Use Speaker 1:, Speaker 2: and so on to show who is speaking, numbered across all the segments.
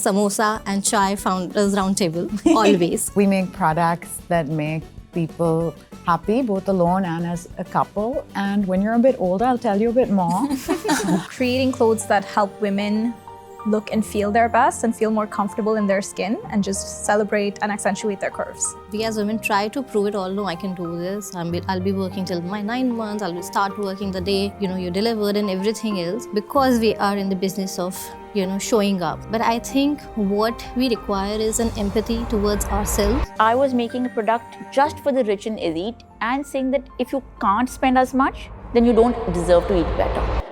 Speaker 1: Samosa and Chai Founders Roundtable, always.
Speaker 2: We make products that make people happy, both alone and as a couple. And when you're a bit older, I'll tell you a bit more.
Speaker 3: Creating clothes that help women look and feel their best and feel more comfortable in their skin and just celebrate and accentuate their curves.
Speaker 1: We as women try to prove it all. No, I can do this. I'll be working till my 9 months. I'll start working the day, you delivered and everything else, because we are in the business of, showing up. But I think what we require is an empathy towards ourselves.
Speaker 4: I was making a product just for the rich and elite and saying that if you can't spend as much, then you don't deserve to eat better.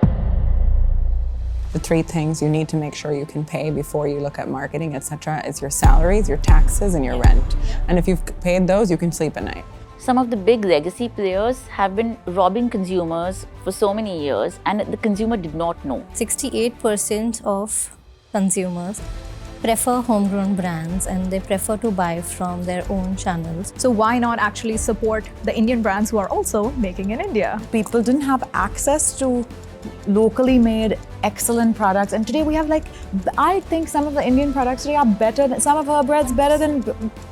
Speaker 5: The 3 things you need to make sure you can pay before you look at marketing, etc., is your salaries, your taxes, and your rent. And if you've paid those, you can sleep at night.
Speaker 4: Some of the big legacy players have been robbing consumers for so many years, and the consumer did not know.
Speaker 1: 68% of consumers prefer homegrown brands and they prefer to buy from their own channels.
Speaker 3: So why not actually support the Indian brands who are also making in India?
Speaker 2: People didn't have access to locally made excellent products, and today we have I think some of the Indian products today are better than some of our breads, better than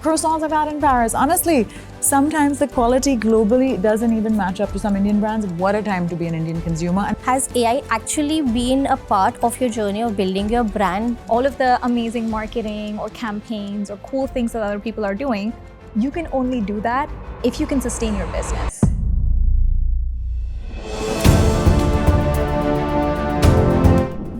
Speaker 2: croissants I've had in Paris. Honestly, sometimes the quality globally doesn't even match up to some Indian brands. What a time to be an Indian consumer.
Speaker 1: Has AI actually been a part of your journey of building your brand?
Speaker 3: All of the amazing marketing or campaigns or cool things that other people are doing, you can only do that if you can sustain your business.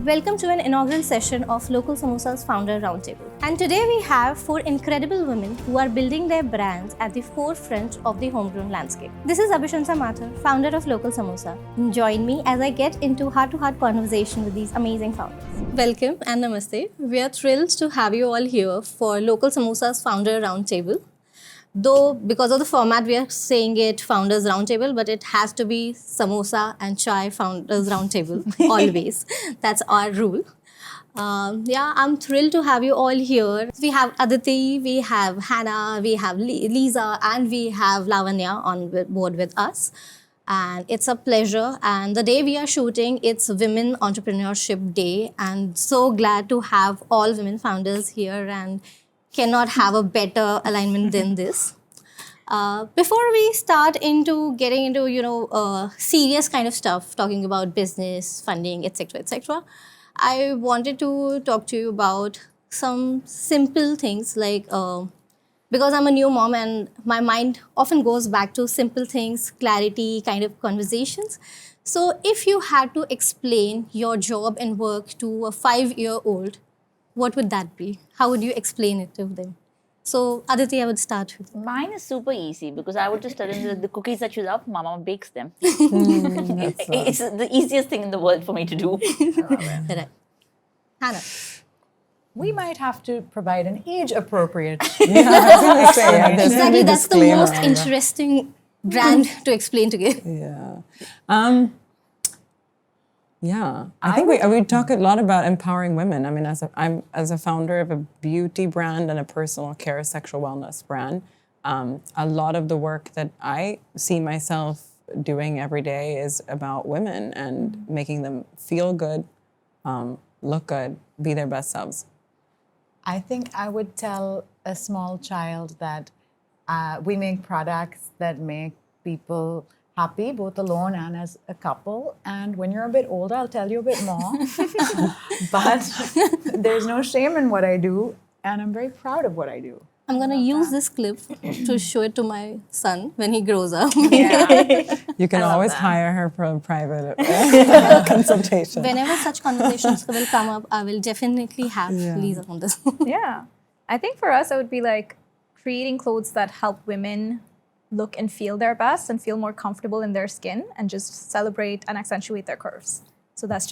Speaker 1: Welcome to an inaugural session of Local Samosa's Founder Roundtable. And today we have 4 incredible women who are building their brands at the forefront of the homegrown landscape. This is Abhishansa Mathur, founder of Local Samosa. Join me as I get into heart-to-heart conversation with these amazing founders. Welcome and namaste. We are thrilled to have you all here for Local Samosa's Founder Roundtable. Though because of the format, we are saying it Founders Roundtable, but it has to be Samosa and Chai Founders Roundtable, always. That's our rule. I'm thrilled to have you all here. We have Aditi, we have Hanna, we have Leeza, and we have Lavanya on board with us. And it's a pleasure. And the day we are shooting, it's Women Entrepreneurship Day. And so glad to have all women founders here and cannot have a better alignment than this. Before we start getting into serious kind of stuff, talking about business, funding, etc., I wanted to talk to you about some simple things because I'm a new mom and my mind often goes back to simple things, clarity kind of conversations. So if you had to explain your job and work to a 5-year-old, what would that be? How would you explain it to them? So, Aditi, I would start with.
Speaker 4: Mine is super easy because I would just tell them that the cookies that you love, Mama bakes them. It's the easiest thing in the world for me to do.
Speaker 1: Right. Hanna.
Speaker 2: We might have to provide an age-appropriate.
Speaker 1: Exactly, that's the most interesting brand to explain to you.
Speaker 5: I think we talk a lot about empowering women. I mean, I'm a founder of a beauty brand and a personal care sexual wellness brand. A lot of the work that I see myself doing every day is about women and making them feel good, look good, be their best selves.
Speaker 2: I think I would tell a small child that we make products that make people happy, both alone and as a couple. And when you're a bit older, I'll tell you a bit more. But there's no shame in what I do, and I'm very proud of what I do.
Speaker 1: I'm going to use this clip to show it to my son when he grows up.
Speaker 5: You can always hire her for a private consultation.
Speaker 1: Whenever such conversations will come up, I will definitely have Leeza on this.
Speaker 3: I think for us, it would be creating clothes that help women look and feel their best and feel more comfortable in their skin and just celebrate and accentuate their curves. So that's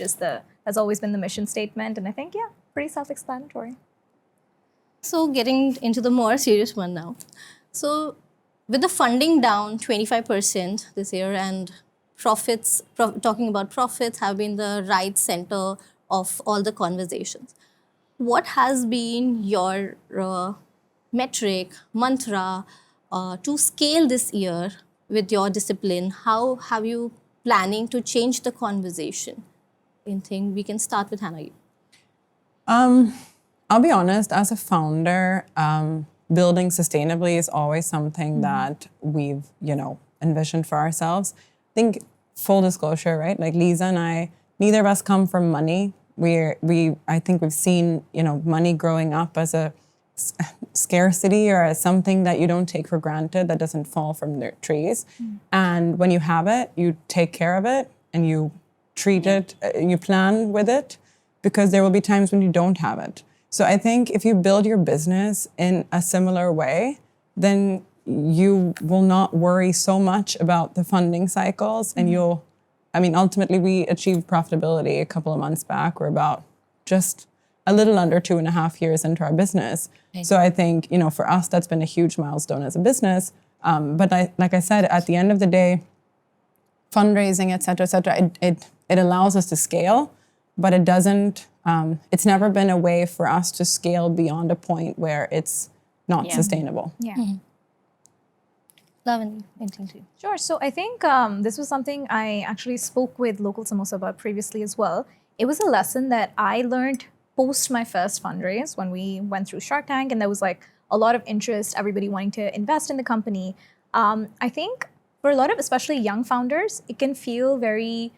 Speaker 3: that's always been the mission statement. And I think, pretty self-explanatory.
Speaker 1: So getting into the more serious one now. So with the funding down 25% this year and talking about profits have been the right center of all the conversations. What has been your metric, mantra, to scale this year with your discipline? How have you planning to change the conversation? We can start with Hanna.
Speaker 5: I'll be honest, as a founder, building sustainably is always something that we've, envisioned for ourselves. I think full disclosure, right? Like Leeza and I, neither of us come from money. I think we've seen, money growing up as a scarcity or as something that you don't take for granted, that doesn't fall from the trees. And when you have it, you take care of it and you treat it, you plan with it, because there will be times when you don't have it. So I think if you build your business in a similar way, then you will not worry so much about the funding cycles, and ultimately we achieved profitability a couple of months back. We're about just a little under 2.5 years into our business. Okay. So I think, for us, that's been a huge milestone as a business. But like I said, at the end of the day, fundraising, et cetera, it allows us to scale, but it doesn't, it's never been a way for us to scale beyond a point where it's not sustainable.
Speaker 3: Yeah.
Speaker 1: Lavanya, anything to you?
Speaker 3: Sure. So I think this was something I actually spoke with Local Samosa about previously as well. It was a lesson that I learned post my first fundraise when we went through Shark Tank, and there was like a lot of interest, everybody wanting to invest in the company. I think for a lot of especially young founders, it can feel very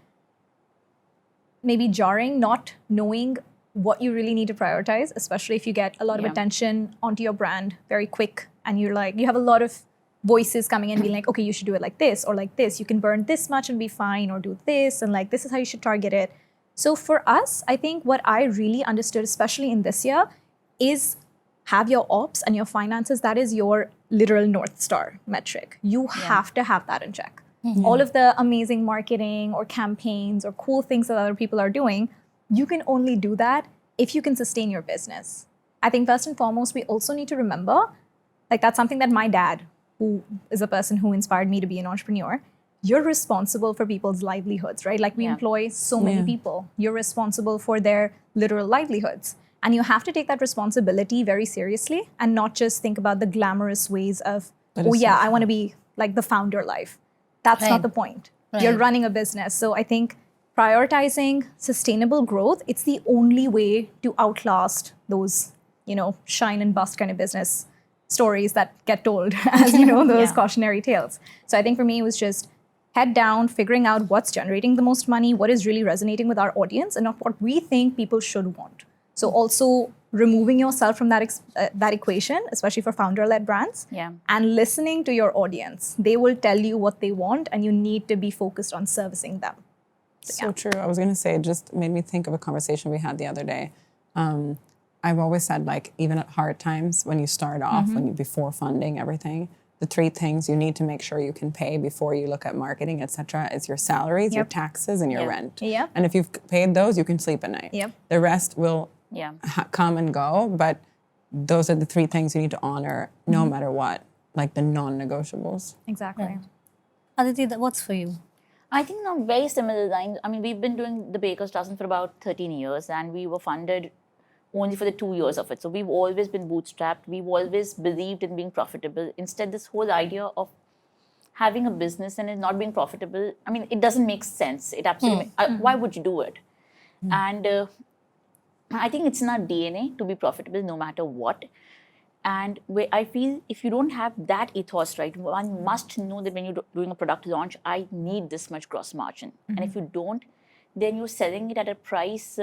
Speaker 3: maybe jarring, not knowing what you really need to prioritize, especially if you get a lot of attention onto your brand very quick, and you have a lot of voices coming in being like, okay, you should do it like this or like this. You can burn this much and be fine, or do this, and like this is how you should target it. So for us, I think what I really understood, especially in this year, is have your ops and your finances. That is your literal North Star metric. You have to have that in check. All of the amazing marketing or campaigns or cool things that other people are doing, you can only do that if you can sustain your business. I think first and foremost, we also need to remember, like that's something that my dad, who is a person who inspired me to be an entrepreneur, you're responsible for people's livelihoods, right? Like we employ so many people. You're responsible for their literal livelihoods. And you have to take that responsibility very seriously and not just think about the glamorous ways of, I want to be like the founder life. That's not the point. You're running a business. So I think prioritizing sustainable growth, it's the only way to outlast those, shine and bust kind of business stories that get told as, those cautionary tales. So I think for me, it was just head down, figuring out what's generating the most money, what is really resonating with our audience, and not what we think people should want. So also removing yourself from that equation, especially for founder-led brands, and listening to your audience. They will tell you what they want, and you need to be focused on servicing them.
Speaker 5: So true. I was going to say, it just made me think of a conversation we had the other day. I've always said, like, even at hard times, when you start off, before funding everything, the 3 things you need to make sure you can pay before you look at marketing, et cetera, is your salaries, your taxes, and your rent. And if you've paid those, you can sleep at night. The rest will come and go, but those are the 3 things you need to honor no matter what, like the non-negotiables.
Speaker 3: Exactly.
Speaker 1: Aditi, what's for you?
Speaker 4: I think on very similar lines. I mean, we've been doing the Baker's Dozen for about 13 years, and we were funded only for the 2 years of it. So we've always been bootstrapped. We've always believed in being profitable. Instead, this whole idea of having a business and it not being profitable, I mean, it doesn't make sense. It absolutely, why would you do it? And I think it's in our DNA to be profitable no matter what. And I feel if you don't have that ethos, right, one must know that when you're doing a product launch, I need this much gross margin. And if you don't, then you're selling it at a price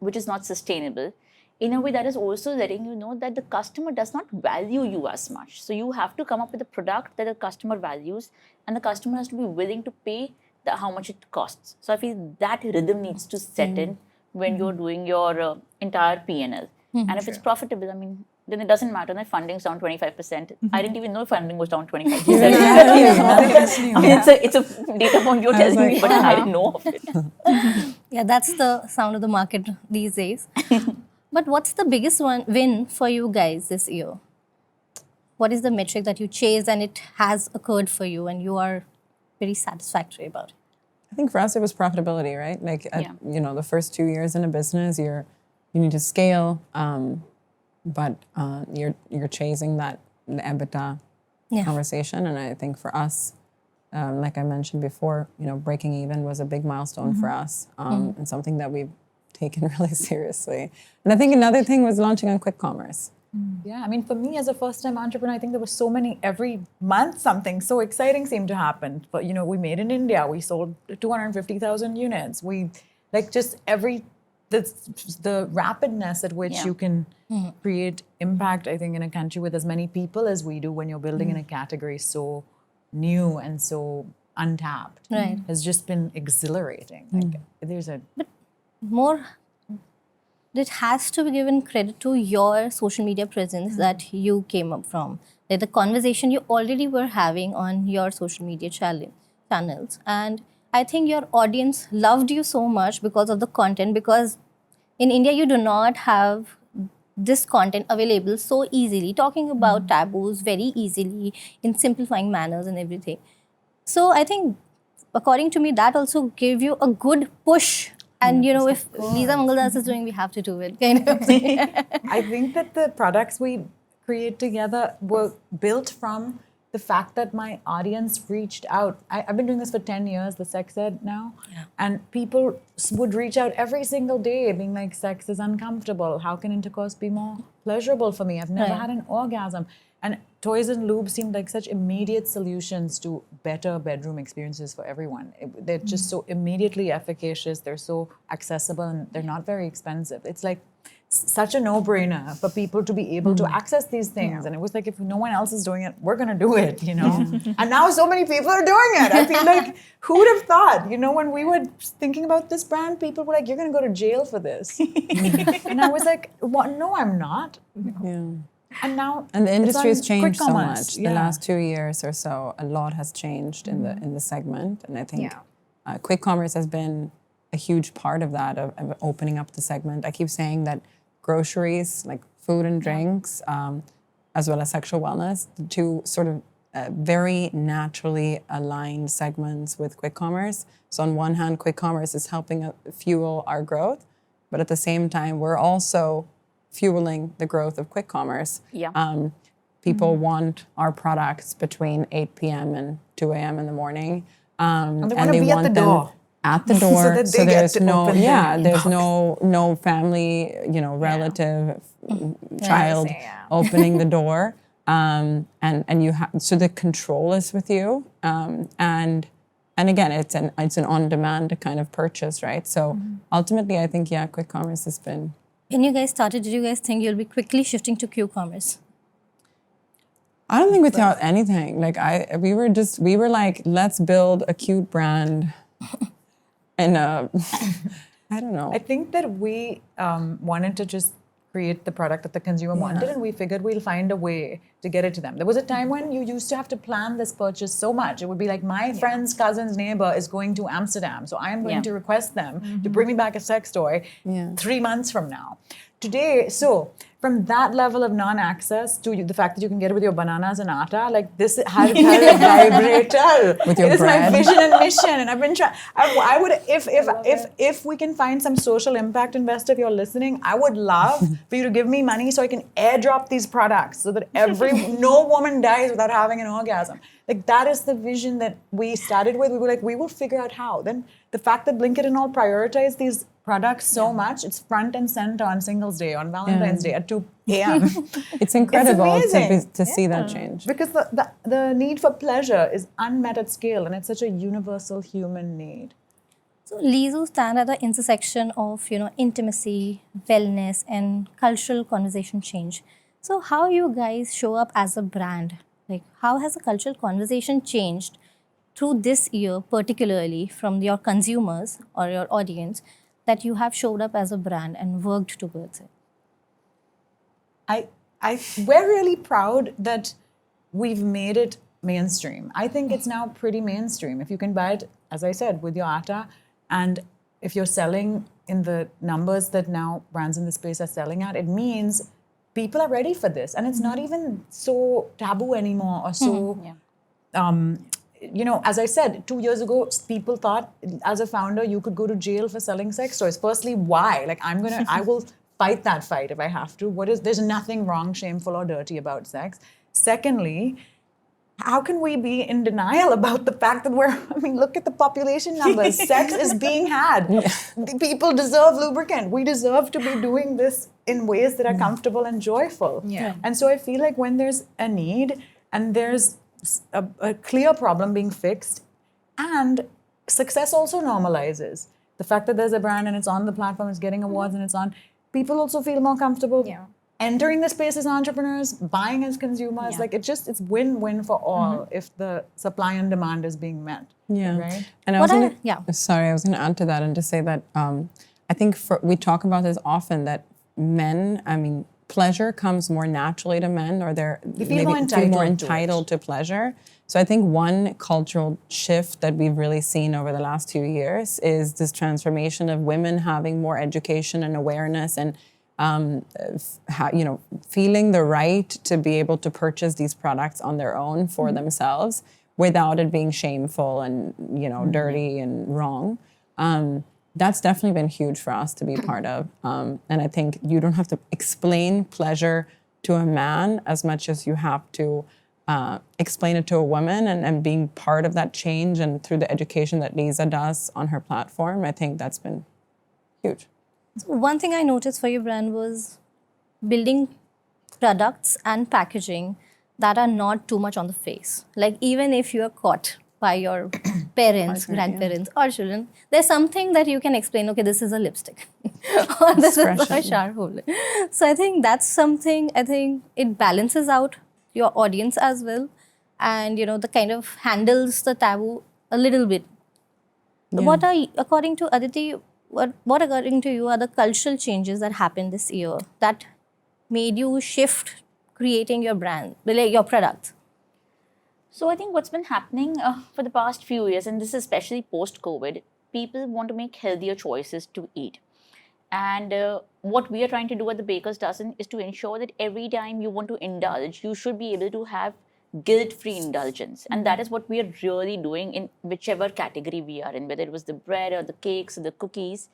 Speaker 4: which is not sustainable, in a way that is also letting you know that the customer does not value you as much. So you have to come up with a product that the customer values, and the customer has to be willing to pay how much it costs. So I feel that rhythm needs to set in when you're doing your entire P&L. And if it's profitable, I mean, then it doesn't matter that funding's down 25%. I didn't even know funding was down 25%. It's a data point you're telling me, but I didn't know of it.
Speaker 1: Yeah, that's the sound of the market these days. But what's the biggest win for you guys this year? What is the metric that you chase and it has occurred for you and you are very satisfactory about it?
Speaker 5: I think for us, it was profitability, right? Like, the first 2 years in a business, you need to scale, but you're chasing the EBITDA conversation. And I think for us, like I mentioned before, breaking even was a big milestone for us, and something that we've taken really seriously. And I think another thing was launching on quick commerce.
Speaker 2: Yeah, I mean, for me as a first-time entrepreneur, I think there was so many, every month something so exciting seemed to happen. But, we made in India, we sold 250,000 units. We, just the rapidness at which you can create impact, I think, in a country with as many people as we do when you're building in a category so new and so untapped has just been exhilarating. There's a...
Speaker 1: More, it has to be given credit to your social media presence that you came up from. Like the conversation you already were having on your social media channels. And I think your audience loved you so much because of the content, because in India you do not have this content available so easily, talking about taboos very easily in simplifying manners and everything. So I think, according to me, that also gave you a good push. And if Leeza Mangaldas is doing, we have to do it, kind of thing.
Speaker 2: I think that the products we create together were built from the fact that my audience reached out. I've been doing this for 10 years, the sex ed now. Yeah. And people would reach out every single day being like, sex is uncomfortable. How can intercourse be more pleasurable for me? I've never had an orgasm. And toys and lube seemed like such immediate solutions to better bedroom experiences for everyone. They're just so immediately efficacious. They're so accessible and they're not very expensive. It's like such a no-brainer for people to be able to access these things. And it was like, if no one else is doing it, we're going to do it, And now so many people are doing it. I feel like, who would have thought? When we were thinking about this brand, people were like, you're going to go to jail for this. And I was like, what? No, I'm not.
Speaker 5: Yeah.
Speaker 2: And now,
Speaker 5: and the industry has changed so
Speaker 2: commerce.
Speaker 5: much. The last 2 years or so, a lot has changed in the segment, and I think quick commerce has been a huge part of that, of opening up the segment. I keep saying that groceries, like food and drinks, as well as sexual wellness, the two sort of very naturally aligned segments with quick commerce. So on one hand, quick commerce is helping fuel our growth, but at the same time, we're also fueling the growth of quick commerce.
Speaker 4: Yeah.
Speaker 5: People want our products between 8 p.m. and 2 a.m. in the morning.
Speaker 2: And they want them
Speaker 5: at the door.
Speaker 2: So there's
Speaker 5: no family, relative, child opening the door. And you have, so the control is with you. And again, it's an on-demand kind of purchase, right? So ultimately, I think, quick commerce has been...
Speaker 1: When you guys started, did you guys think you'll be quickly shifting to Q-commerce?
Speaker 5: I don't think we thought anything. We were like, let's build a cute brand. And I don't know.
Speaker 2: I think that we wanted to just create the product that the consumer wanted, and we figured we'll find a way to get it to them. There was a time when you used to have to plan this purchase so much. It would be like, my friend's cousin's neighbor is going to Amsterdam, so I'm going to request them to bring me back a sex toy 3 months from now. Today, so from that level of non-access to the fact that you can get it with your bananas and atta, like this has a vibrator.
Speaker 5: With your
Speaker 2: it is
Speaker 5: bread.
Speaker 2: my vision and mission, and I've been trying. I would, if we can find some social impact investor, if you're listening, I would love for you to give me money so I can airdrop these products so that no woman dies without having an orgasm. Like, that is the vision that we started with. We were like, we will figure out how. Then the fact that Blinkit and all prioritize these products so much, it's front and center on Singles Day, on Valentine's Day at 2 a.m.
Speaker 5: It's incredible
Speaker 2: it's
Speaker 5: to see that change.
Speaker 2: Because the need for pleasure is unmet at scale, and it's such a universal human need.
Speaker 1: So Leezus stand at the intersection of intimacy, wellness, and cultural conversation change. So how you guys show up as a brand? Like, how has the cultural conversation changed through this year, particularly from your consumers or your audience, that you have showed up as a brand and worked towards it?
Speaker 2: We're really proud that we've made it mainstream. I think it's now pretty mainstream. If you can buy it, as I said, with your atta, and if you're selling in the numbers that now brands in the space are selling at, it means people are ready for this. And it's not even so taboo anymore or so... as I said, 2 years ago, people thought as a founder, you could go to jail for selling sex toys. Firstly, why? Like, I will fight that fight if I have to. There's nothing wrong, shameful, or dirty about sex. Secondly, how can we be in denial about the fact that look at the population numbers. Sex is being had. People deserve lubricant. We deserve to be doing this in ways that are comfortable and joyful.
Speaker 3: Yeah.
Speaker 2: And so I feel like when there's a need and there's a clear problem being fixed, and success also normalizes. The fact that there's a brand and it's on the platform, it's getting awards and it's on, people also feel more comfortable entering the space as entrepreneurs, buying as consumers. Like it's win-win for all if the supply and demand is being met.
Speaker 5: Yeah.
Speaker 2: Right?
Speaker 5: And I was going to add to that and to say that I think we talk about this often that men, pleasure comes more naturally to men, or they're
Speaker 2: feel more entitled
Speaker 5: to pleasure. So I think one cultural shift that we've really seen over the last 2 years is this transformation of women having more education and awareness and feeling the right to be able to purchase these products on their own for themselves without it being shameful and dirty and wrong. That's definitely been huge for us to be part of. And I think you don't have to explain pleasure to a man as much as you have to explain it to a woman, and being part of that change and through the education that Leeza does on her platform, I think that's been huge.
Speaker 1: So one thing I noticed for your brand was building products and packaging that are not too much on the face. Like even if you are caught by your parents, grandparents, or children, there's something that you can explain, okay, this is a lipstick or this is a shower holder. So I think that's something, it balances out your audience as well, and the kind of handles the taboo a little bit. What are, according to Aditi, what according to you are the cultural changes that happened this year that made you shift creating your brand, like your products?
Speaker 4: So I think what's been happening for the past few years, and this is especially post-COVID, people want to make healthier choices to eat. And what we are trying to do at the Baker's Dozen is to ensure that every time you want to indulge, you should be able to have guilt-free indulgence. And that is what we are really doing in whichever category we are in, whether it was the bread or the cakes or the cookies,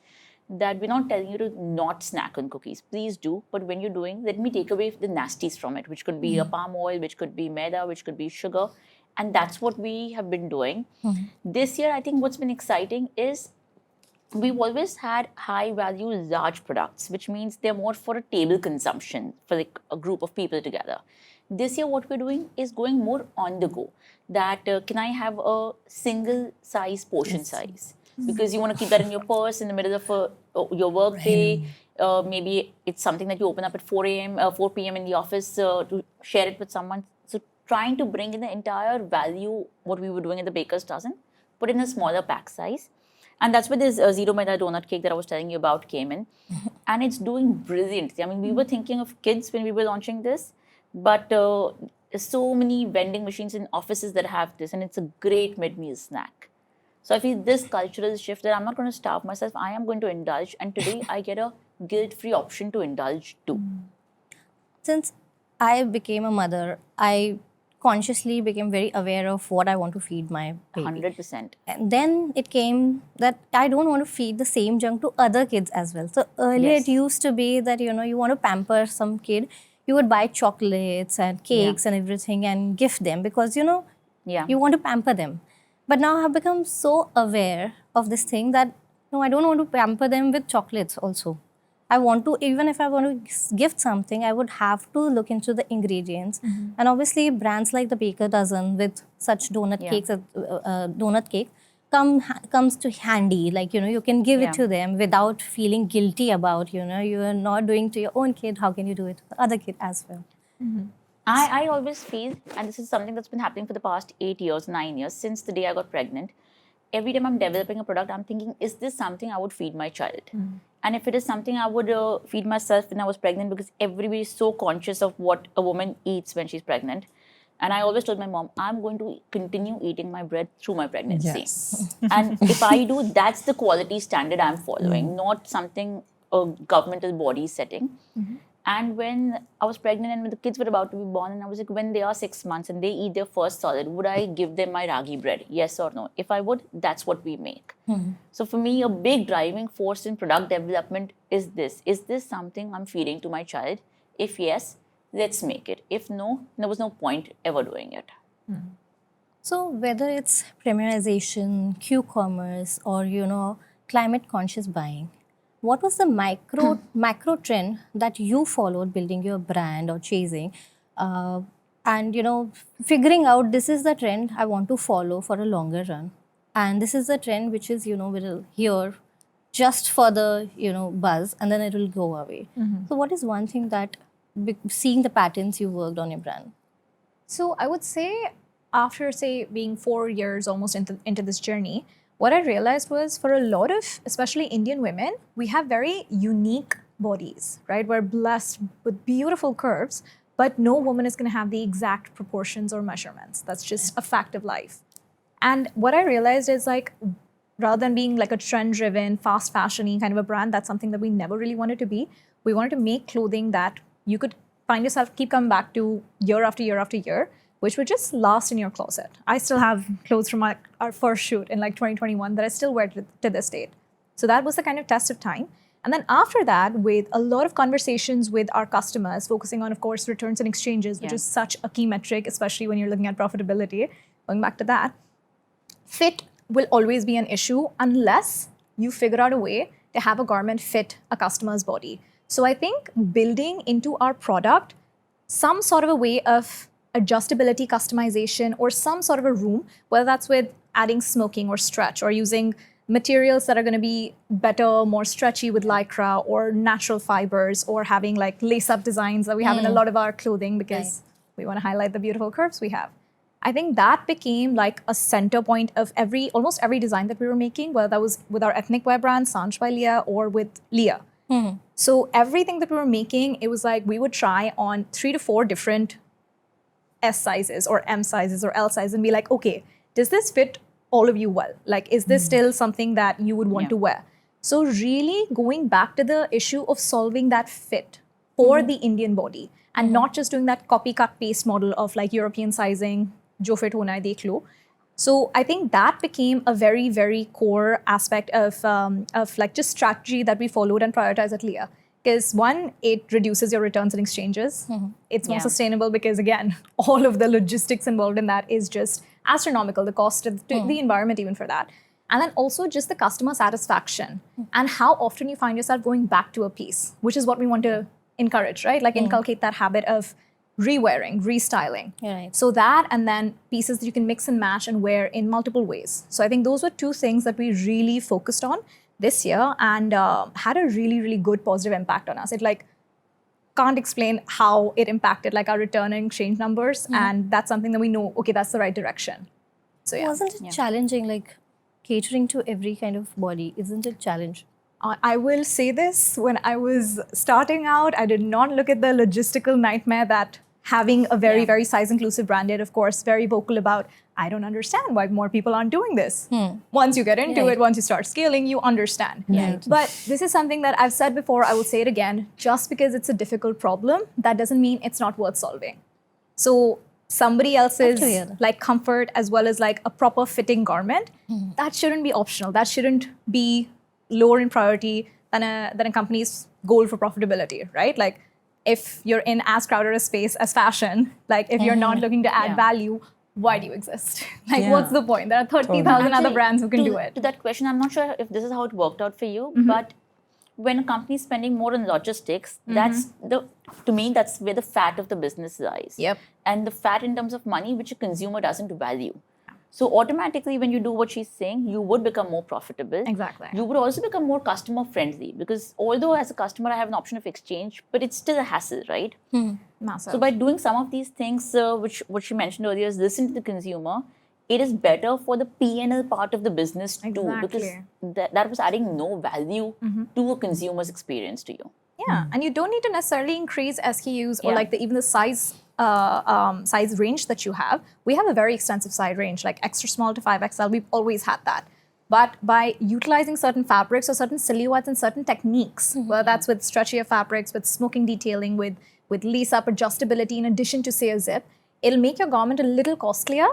Speaker 4: that we're not telling you to not snack on cookies. Please do. But when you're doing, let me take away the nasties from it, which could be a palm oil, which could be maida, which could be sugar. And that's what we have been doing. This year, I think what's been exciting is we've always had high value, large products, which means they're more for a table consumption, for like a group of people together. This year, what we're doing is going more on the go. That can I have a single size portion size? Because you want to keep that in your purse in the middle of your work day. Maybe it's something that you open up at 4 p.m. in the office to share it with someone. So trying to bring in the entire value, what we were doing at the Baker's Dozen, put in a smaller pack size. And that's where this zero maida donut cake that I was telling you about came in. And it's doing brilliantly. I mean, we were thinking of kids when we were launching this, but so many vending machines in offices that have this, and it's a great mid-meal snack. So I feel this cultural shift that I'm not going to starve myself, I am going to indulge. And today I get a guilt-free option to indulge too.
Speaker 1: Since I became a mother, I consciously became very aware of what I want to feed my baby.
Speaker 4: 100%.
Speaker 1: And then it came that I don't want to feed the same junk to other kids as well. So earlier it used to be that, you want to pamper some kid, you would buy chocolates and cakes and everything and gift them because, you want to pamper them. But now I have become so aware of this thing that, no, I don't want to pamper them with chocolates also. I want to, even if I want to gift something, I would have to look into the ingredients. And obviously, brands like the Baker Dozen with such donut cakes, donut cake, comes to handy. Like, you can give it to them without feeling guilty about, you are not doing to your own kid. How can you do it to the other kid as well?
Speaker 4: I always feel, and this is something that's been happening for the past 8 years, 9 years, since the day I got pregnant. Every time I'm developing a product, I'm thinking, is this something I would feed my child? And if it is something I would feed myself when I was pregnant, because everybody is so conscious of what a woman eats when she's pregnant. And I always told my mom, I'm going to continue eating my bread through my pregnancy. And if I do, that's the quality standard I'm following, not something a governmental body is setting. And when I was pregnant and when the kids were about to be born, and I was like, when they are 6 months and they eat their first solid, would I give them my ragi bread? Yes or no? If I would, that's what we make. So for me, a big driving force in product development is this. Is this something I'm feeding to my child? If yes, let's make it. If no, there was no point ever doing it.
Speaker 1: So whether it's premiumization, Q-commerce, or climate conscious buying, what was the macro trend that you followed building your brand or chasing, and figuring out this is the trend I want to follow for a longer run, and this is the trend which is will here just for the buzz, and then it will go away. So what is one thing that seeing the patterns you worked on your brand?
Speaker 3: So I would say after, say, being 4 years almost into this journey, what I realized was for a lot of, especially Indian women, we have very unique bodies, right? We're blessed with beautiful curves, but no woman is going to have the exact proportions or measurements. That's just a fact of life. And what I realized is like, rather than being like a trend-driven, fast fashion-y kind of a brand, that's something that we never really wanted to be. We wanted to make clothing that you could find yourself keep coming back to year after year after year, which would just last in your closet. I still have clothes from our first shoot in like 2021 that I still wear to this date. So that was the kind of test of time. And then after that, with a lot of conversations with our customers, focusing on, of course, returns and exchanges, which is such a key metric, especially when you're looking at profitability, going back to that, fit will always be an issue unless you figure out a way to have a garment fit a customer's body. So I think building into our product some sort of a way of adjustability, customization, or some sort of a room, whether that's with adding smoking or stretch or using materials that are going to be better, more stretchy with lycra or natural fibers, or having like lace-up designs that we have in a lot of our clothing because we want to highlight the beautiful curves we have. I think that became like a center point of almost every design that we were making, whether that was with our ethnic wear brand, Sanj by Leah, or with Leah. So everything that we were making, it was like we would try on 3 to 4 different S sizes or M sizes or L sizes and be like, okay, does this fit all of you well? Like, is this still something that you would want to wear? So really going back to the issue of solving that fit for the Indian body and not just doing that copycat paste model of like European sizing, jo fit hona hai, dekh lo. So I think that became a very, very core aspect of like just strategy that we followed and prioritized at Leah. Because one, it reduces your returns and exchanges. It's more sustainable because again, all of the logistics involved in that is just astronomical, the cost of the environment even for that. And then also just the customer satisfaction and how often you find yourself going back to a piece, which is what we want to encourage, right? Like inculcate that habit of re-wearing, restyling.
Speaker 1: Right.
Speaker 3: So that, and then pieces that you can mix and match and wear in multiple ways. So I think those were 2 things that we really focused on this year and had a really, really good positive impact on us. It like can't explain how it impacted like our return and exchange numbers. And that's something that we know, okay, that's the right direction. So yeah.
Speaker 1: Wasn't it challenging, like catering to every kind of body? Isn't it challenge?
Speaker 3: I will say this, when I was starting out, I did not look at the logistical nightmare that having a very, very size-inclusive brand did. Of course, very vocal about, I don't understand why more people aren't doing this. Once you get into it, once you start scaling, you understand. But this is something that I've said before, I will say it again, just because it's a difficult problem, that doesn't mean it's not worth solving. So somebody else's like comfort as well as like a proper fitting garment, that shouldn't be optional. That shouldn't be lower in priority than a company's goal for profitability, right? Like if you're in as crowded a space as fashion, like if you're not looking to add value, why do you exist? Like what's the point? There are 30,000 other brands who can do it.
Speaker 4: To that question, I'm not sure if this is how it worked out for you, but when a company is spending more on logistics, to me, that's where the fat of the business lies. And the fat in terms of money, which a consumer doesn't value. So automatically, when you do what she's saying, you would become more profitable.
Speaker 3: Exactly.
Speaker 4: You would also become more customer friendly because although as a customer, I have an option of exchange, but it's still a hassle, right?
Speaker 3: Massive.
Speaker 4: So by doing some of these things, which what she mentioned earlier is listen to the consumer, it is better for the P&L part of the business too, because that was adding no value to a consumer's experience to you.
Speaker 3: Yeah, and you don't need to necessarily increase SKUs or like even the size range that you have. We have a very extensive size range, like extra small to 5XL. We've always had that. But by utilizing certain fabrics or certain silhouettes and certain techniques, whether that's with stretchier fabrics, with smoking detailing, with lace-up adjustability in addition to, say, a zip, it'll make your garment a little costlier,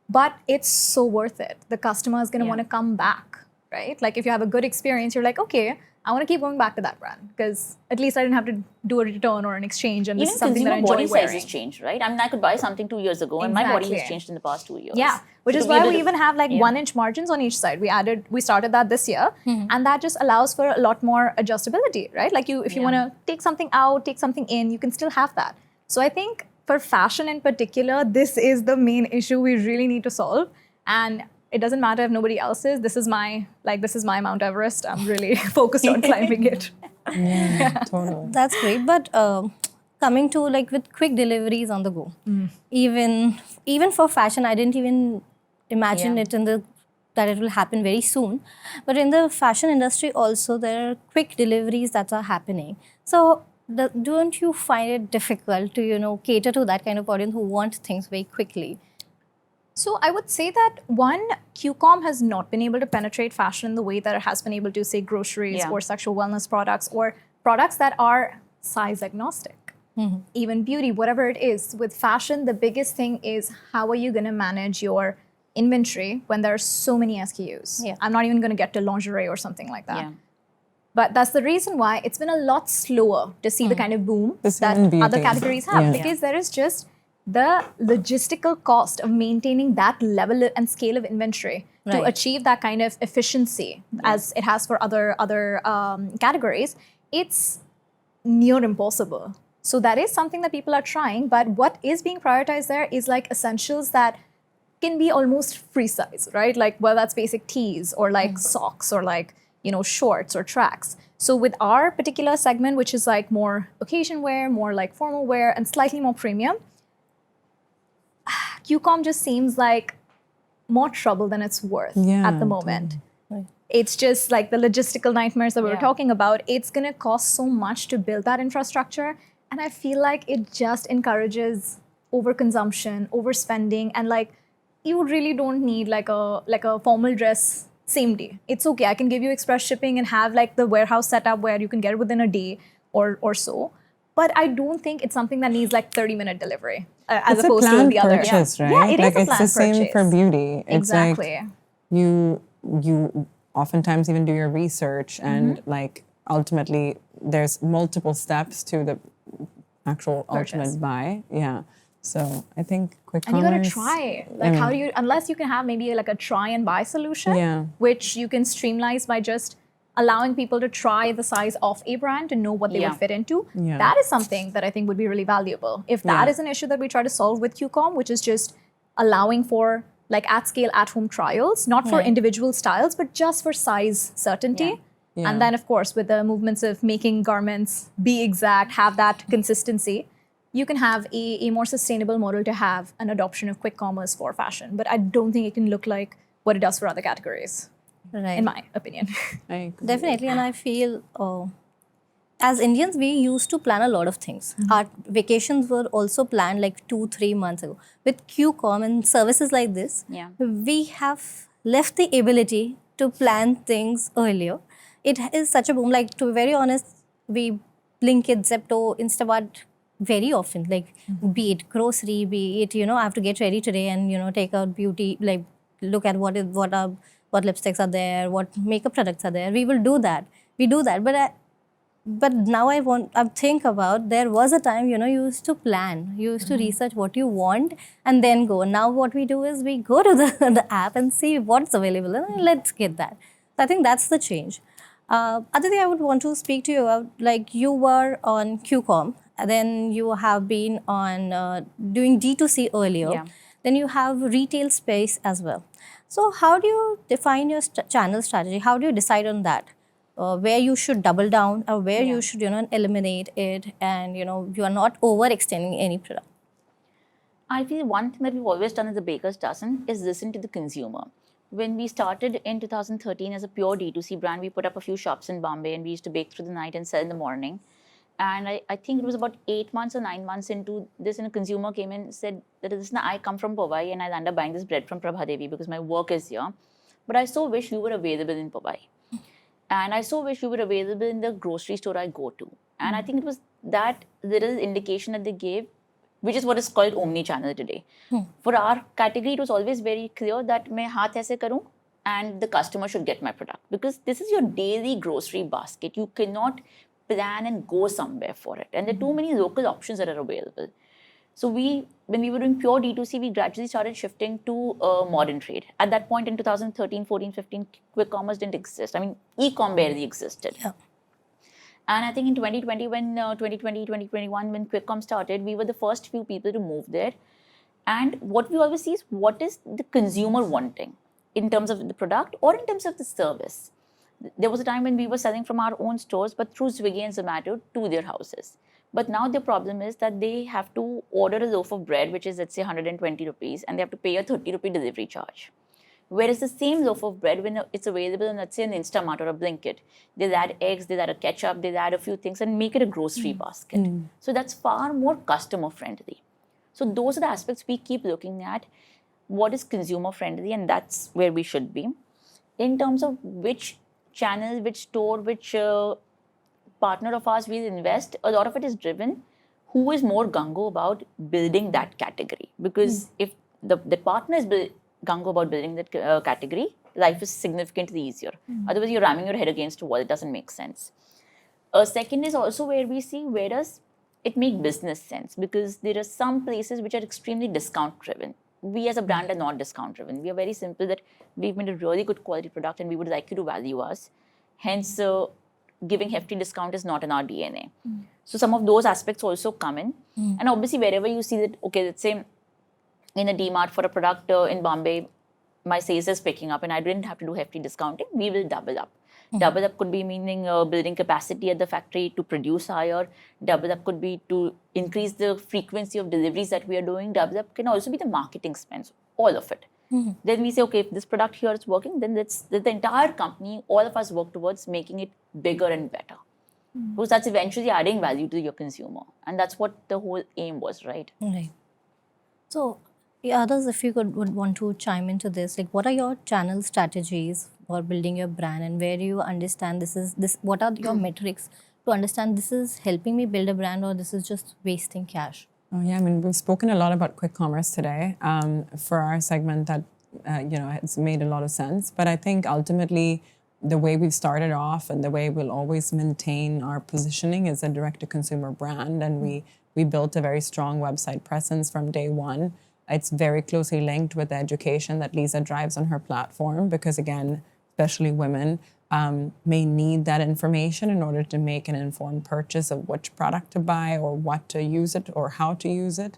Speaker 3: but it's so worth it. The customer is going to want to come back. right? Like if you have a good experience, you're like, okay, I want to keep going back to that brand because at least I didn't have to do a return or an exchange, and this
Speaker 4: Even
Speaker 3: is something that I
Speaker 4: consumer
Speaker 3: enjoy
Speaker 4: body
Speaker 3: wearing.
Speaker 4: sizes change, right? I mean, I could buy something 2 years ago, and my body has
Speaker 3: Exactly.
Speaker 4: changed in the past 2 years.
Speaker 3: Yeah, which
Speaker 4: So
Speaker 3: is
Speaker 4: to be a
Speaker 3: why
Speaker 4: bit
Speaker 3: we
Speaker 4: of-
Speaker 3: even have like 1-inch margins on each side. We started that this year, and that just allows for a lot more adjustability, right? Like if you want to take something out, take something in, you can still have that. So I think for fashion in particular, this is the main issue we really need to solve, and it doesn't matter if nobody else is. This is my Mount Everest. I'm really focused on climbing it.
Speaker 5: Totally.
Speaker 1: That's great, but coming to like with quick deliveries on the go, even for fashion, I didn't even imagine it that it will happen very soon. But in the fashion industry also, there are quick deliveries that are happening. So don't you find it difficult to cater to that kind of audience who want things very quickly?
Speaker 3: So I would say that QCOM has not been able to penetrate fashion in the way that it has been able to, say, groceries or sexual wellness products or products that are size agnostic, even beauty, whatever it is. With fashion, the biggest thing is how are you going to manage your inventory when there are so many SKUs?
Speaker 1: Yeah.
Speaker 3: I'm not even going to get to lingerie or something like that.
Speaker 4: Yeah.
Speaker 3: But that's the reason why it's been a lot slower to see the kind of boom
Speaker 5: This
Speaker 3: that
Speaker 5: in beauty.
Speaker 3: other categories have,
Speaker 5: Yeah.
Speaker 3: because there is just the logistical cost of maintaining that level and scale of inventory to
Speaker 1: Right.
Speaker 3: achieve that kind of efficiency as it has for other categories. It's near impossible. So that is something that people are trying, but what is being prioritized there is like essentials that can be almost free size, right? Like, well, that's basic tees or like socks or like, shorts or tracks. So with our particular segment, which is like more occasion wear, more like formal wear, and slightly more premium, QCOM just seems like more trouble than it's worth at the moment. It's just like the logistical nightmares that we were talking about. It's going to cost so much to build that infrastructure. And I feel like it just encourages overconsumption, overspending, and like you really don't need like a formal dress same day. It's okay. I can give you express shipping and have like the warehouse set up where you can get it within a day or so. But I don't think it's something that needs like 30-minute delivery as
Speaker 5: It's
Speaker 3: opposed
Speaker 5: a
Speaker 3: to
Speaker 5: planned
Speaker 3: the other.
Speaker 5: purchase, right?
Speaker 3: Yeah, it is
Speaker 5: like
Speaker 3: a
Speaker 5: it's
Speaker 3: planned
Speaker 5: the same
Speaker 3: purchase.
Speaker 5: for beauty. It's
Speaker 3: Exactly.
Speaker 5: like you oftentimes even do your research and like ultimately there's multiple steps to the actual ultimate buy. Yeah. So I think quick
Speaker 3: And you
Speaker 5: commerce.
Speaker 3: gotta try. Like, how do you? Unless you can have maybe like a try and buy solution, which you can streamline by just allowing people to try the size of a brand to know what they would fit into. That is something that I think would be really valuable. If that is an issue that we try to solve with QCOM, which is just allowing for like at scale, at home trials, not for individual styles, but just for size certainty. And then, of course, with the movements of making garments be exact, have that consistency, you can have a more sustainable model to have an adoption of quick commerce for fashion. But I don't think it can look like what it does for other categories, in my opinion.
Speaker 5: I agree.
Speaker 1: Definitely, and I feel as Indians, we used to plan a lot of things. Our vacations were also planned like 2-3 months ago. With QCOM and services like this, we have left the ability to plan things earlier. It is such a boom. Like, to be very honest, we Blinkit, Zepto, Instamart very often. Like, be it grocery, be it, I have to get ready today and, take out beauty, like look at what lipsticks are there, what makeup products are there. We will do that. We do that. But now I think about, there was a time, you used to plan, you used to research what you want and then go. Now what we do is we go to the app and see what's available and let's get that. So I think that's the change. Aditi, I would want to speak to you about, like, you were on QCOM, then you have been on doing D2C earlier, then you have retail space as well. So how do you define your channel strategy? How do you decide on that? Where you should double down or where you should, eliminate it and, you are not overextending any product?
Speaker 4: I feel one thing that we've always done as a baker's dozen is listen to the consumer. When we started in 2013 as a pure D2C brand, we put up a few shops in Bombay and we used to bake through the night and sell in the morning. And I think it was about 8 months or 9 months into this, and a consumer came in and said that I come from Powai and I'll end up buying this bread from Prabhadevi because my work is here. But I so wish you were available in Powai. And I so wish you were available in the grocery store I go to. And I think it was that little indication that they gave, which is what is called omni-channel today. For our category, it was always very clear that मैं हाथ ऐसे करूँ and the customer should get my product, because this is your daily grocery basket. You cannot plan and go somewhere for it. And there are too many local options that are available. So when we were doing pure D2C, we gradually started shifting to modern trade. At that point in 2013, 14, 15, quick commerce didn't exist. I mean, e-com barely existed.
Speaker 1: Yeah.
Speaker 4: And I think in 2020, 2021, when quick com started, we were the first few people to move there. And what we always see is, what is the consumer wanting in terms of the product or in terms of the service? There was a time when we were selling from our own stores, but through Swiggy and Zomato to their houses. But now the problem is that they have to order a loaf of bread, which is, let's say, 120 rupees, and they have to pay a 30 rupee delivery charge. Whereas the same loaf of bread, when it's available in, let's say, an Instamart or a Blinkit, they'll add eggs, they'll add a ketchup, they'll add a few things and make it a grocery basket. So that's far more customer friendly. So those are the aspects we keep looking at. What is consumer friendly? And that's where we should be. In terms of which channel, which store, which partner of ours we'll invest, a lot of it is driven who is more gung-ho about building that category. Because if the partner is gung-ho about building that category, life is significantly easier. Otherwise, you're ramming your head against a wall. It doesn't make sense. Second is also where we see, where does it make business sense? Because there are some places which are extremely discount driven. We as a brand are not discount driven. We are very simple that we've made a really good quality product and we would like you to value us. Hence, giving hefty discount is not in our DNA. So some of those aspects also come in. And obviously, wherever you see that, okay, let's say in a D-Mart for a product in Bombay, my sales is picking up and I didn't have to do hefty discounting, we will double up. Double up could be meaning building capacity at the factory to produce higher. Double up could be to increase the frequency of deliveries that we are doing. Double up can also be the marketing spends, all of it. Then we say, okay, if this product here is working, then let's the entire company, all of us work towards making it bigger and better. Because that's eventually adding value to your consumer. And that's what the whole aim was, right?
Speaker 1: Right. So, others, if you would want to chime into this, like what are your channel strategies for building your brand, and where do you understand what are your metrics to understand this is helping me build a brand or this is just wasting cash?
Speaker 5: Oh yeah, I mean, we've spoken a lot about quick commerce today. For our segment, that it's made a lot of sense. But I think ultimately, the way we've started off and the way we'll always maintain our positioning is a direct-to-consumer brand, and we built a very strong website presence from day one. It's very closely linked with the education that Leeza drives on her platform, because again, especially women may need that information in order to make an informed purchase of which product to buy or what to use it or how to use it.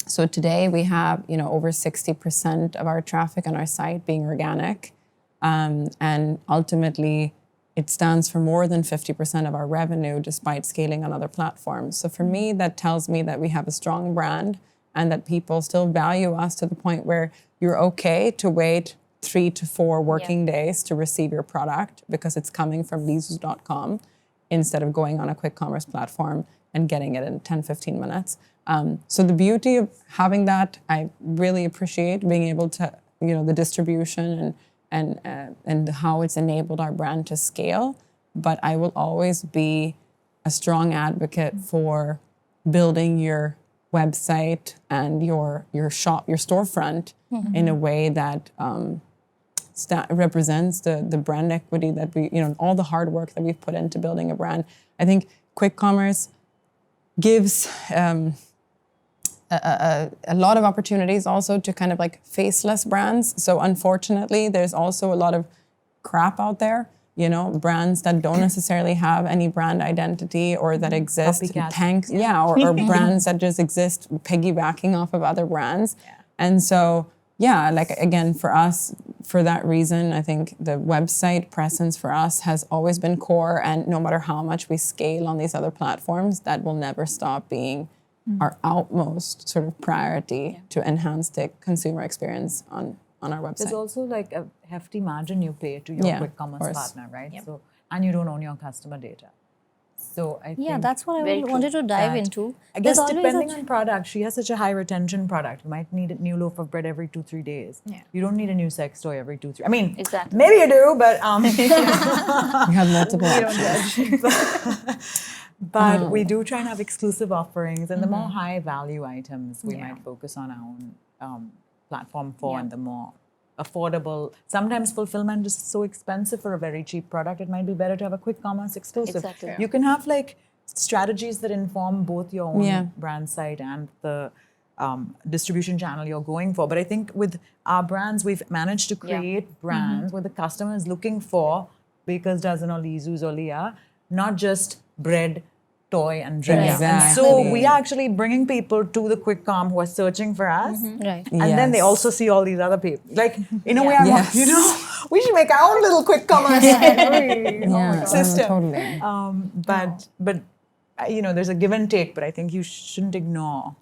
Speaker 5: So today we have over 60% of our traffic on our site being organic, and ultimately it stands for more than 50% of our revenue despite scaling on other platforms. So for me, that tells me that we have a strong brand and that people still value us to the point where you're okay to wait 3 to 4 working days to receive your product because it's coming from leezus.com instead of going on a quick commerce platform and getting it in 10, 15 minutes. So the beauty of having that, I really appreciate being able to, the distribution and how it's enabled our brand to scale. But I will always be a strong advocate for building your website and your shop, your storefront in a way that represents the brand equity that we, all the hard work that we've put into building a brand. I think quick commerce gives a lot of opportunities also to kind of like faceless brands. So unfortunately, there's also a lot of crap out there, brands that don't necessarily have any brand identity or that exist or brands that just exist piggybacking off of other brands. And so, again, for us, for that reason, I think the website presence for us has always been core, and no matter how much we scale on these other platforms, that will never stop being our utmost sort of priority to enhance the consumer experience on our website.
Speaker 2: There's also like a hefty margin you pay to your quick commerce partner, right? So, and you don't own your customer data. So I think
Speaker 1: that's what I wanted to dive into.
Speaker 2: I guess depending on product, she has such a high retention product. You might need a new loaf of bread every 2-3 days. You don't need a new sex toy every 2-3. I mean,
Speaker 4: exactly.
Speaker 2: Maybe you do, but
Speaker 5: we have multiple options.
Speaker 2: But we do try and have exclusive offerings, and the more high value items we might focus on our own platform for, and the more affordable. Sometimes fulfillment is so expensive for a very cheap product. It might be better to have a quick commerce exclusive.
Speaker 4: Exactly.
Speaker 2: You can have like strategies that inform both your own
Speaker 5: Yeah.
Speaker 2: brand site and the distribution channel you're going for. But I think with our brands, we've managed to create brands where the customer is looking for Baker's Dozen or Leezus or Leah, not just bread, toy, and drink.
Speaker 5: Exactly.
Speaker 2: And so we are actually bringing people to the quick com who are searching for us.
Speaker 1: Right.
Speaker 2: And then they
Speaker 5: Yes.
Speaker 2: also see all these other people. Like, in a way, I'm
Speaker 5: Yes.
Speaker 2: like, we should make our own little quick commerce system.
Speaker 5: Totally.
Speaker 2: But there's a give and take, but I think you shouldn't ignore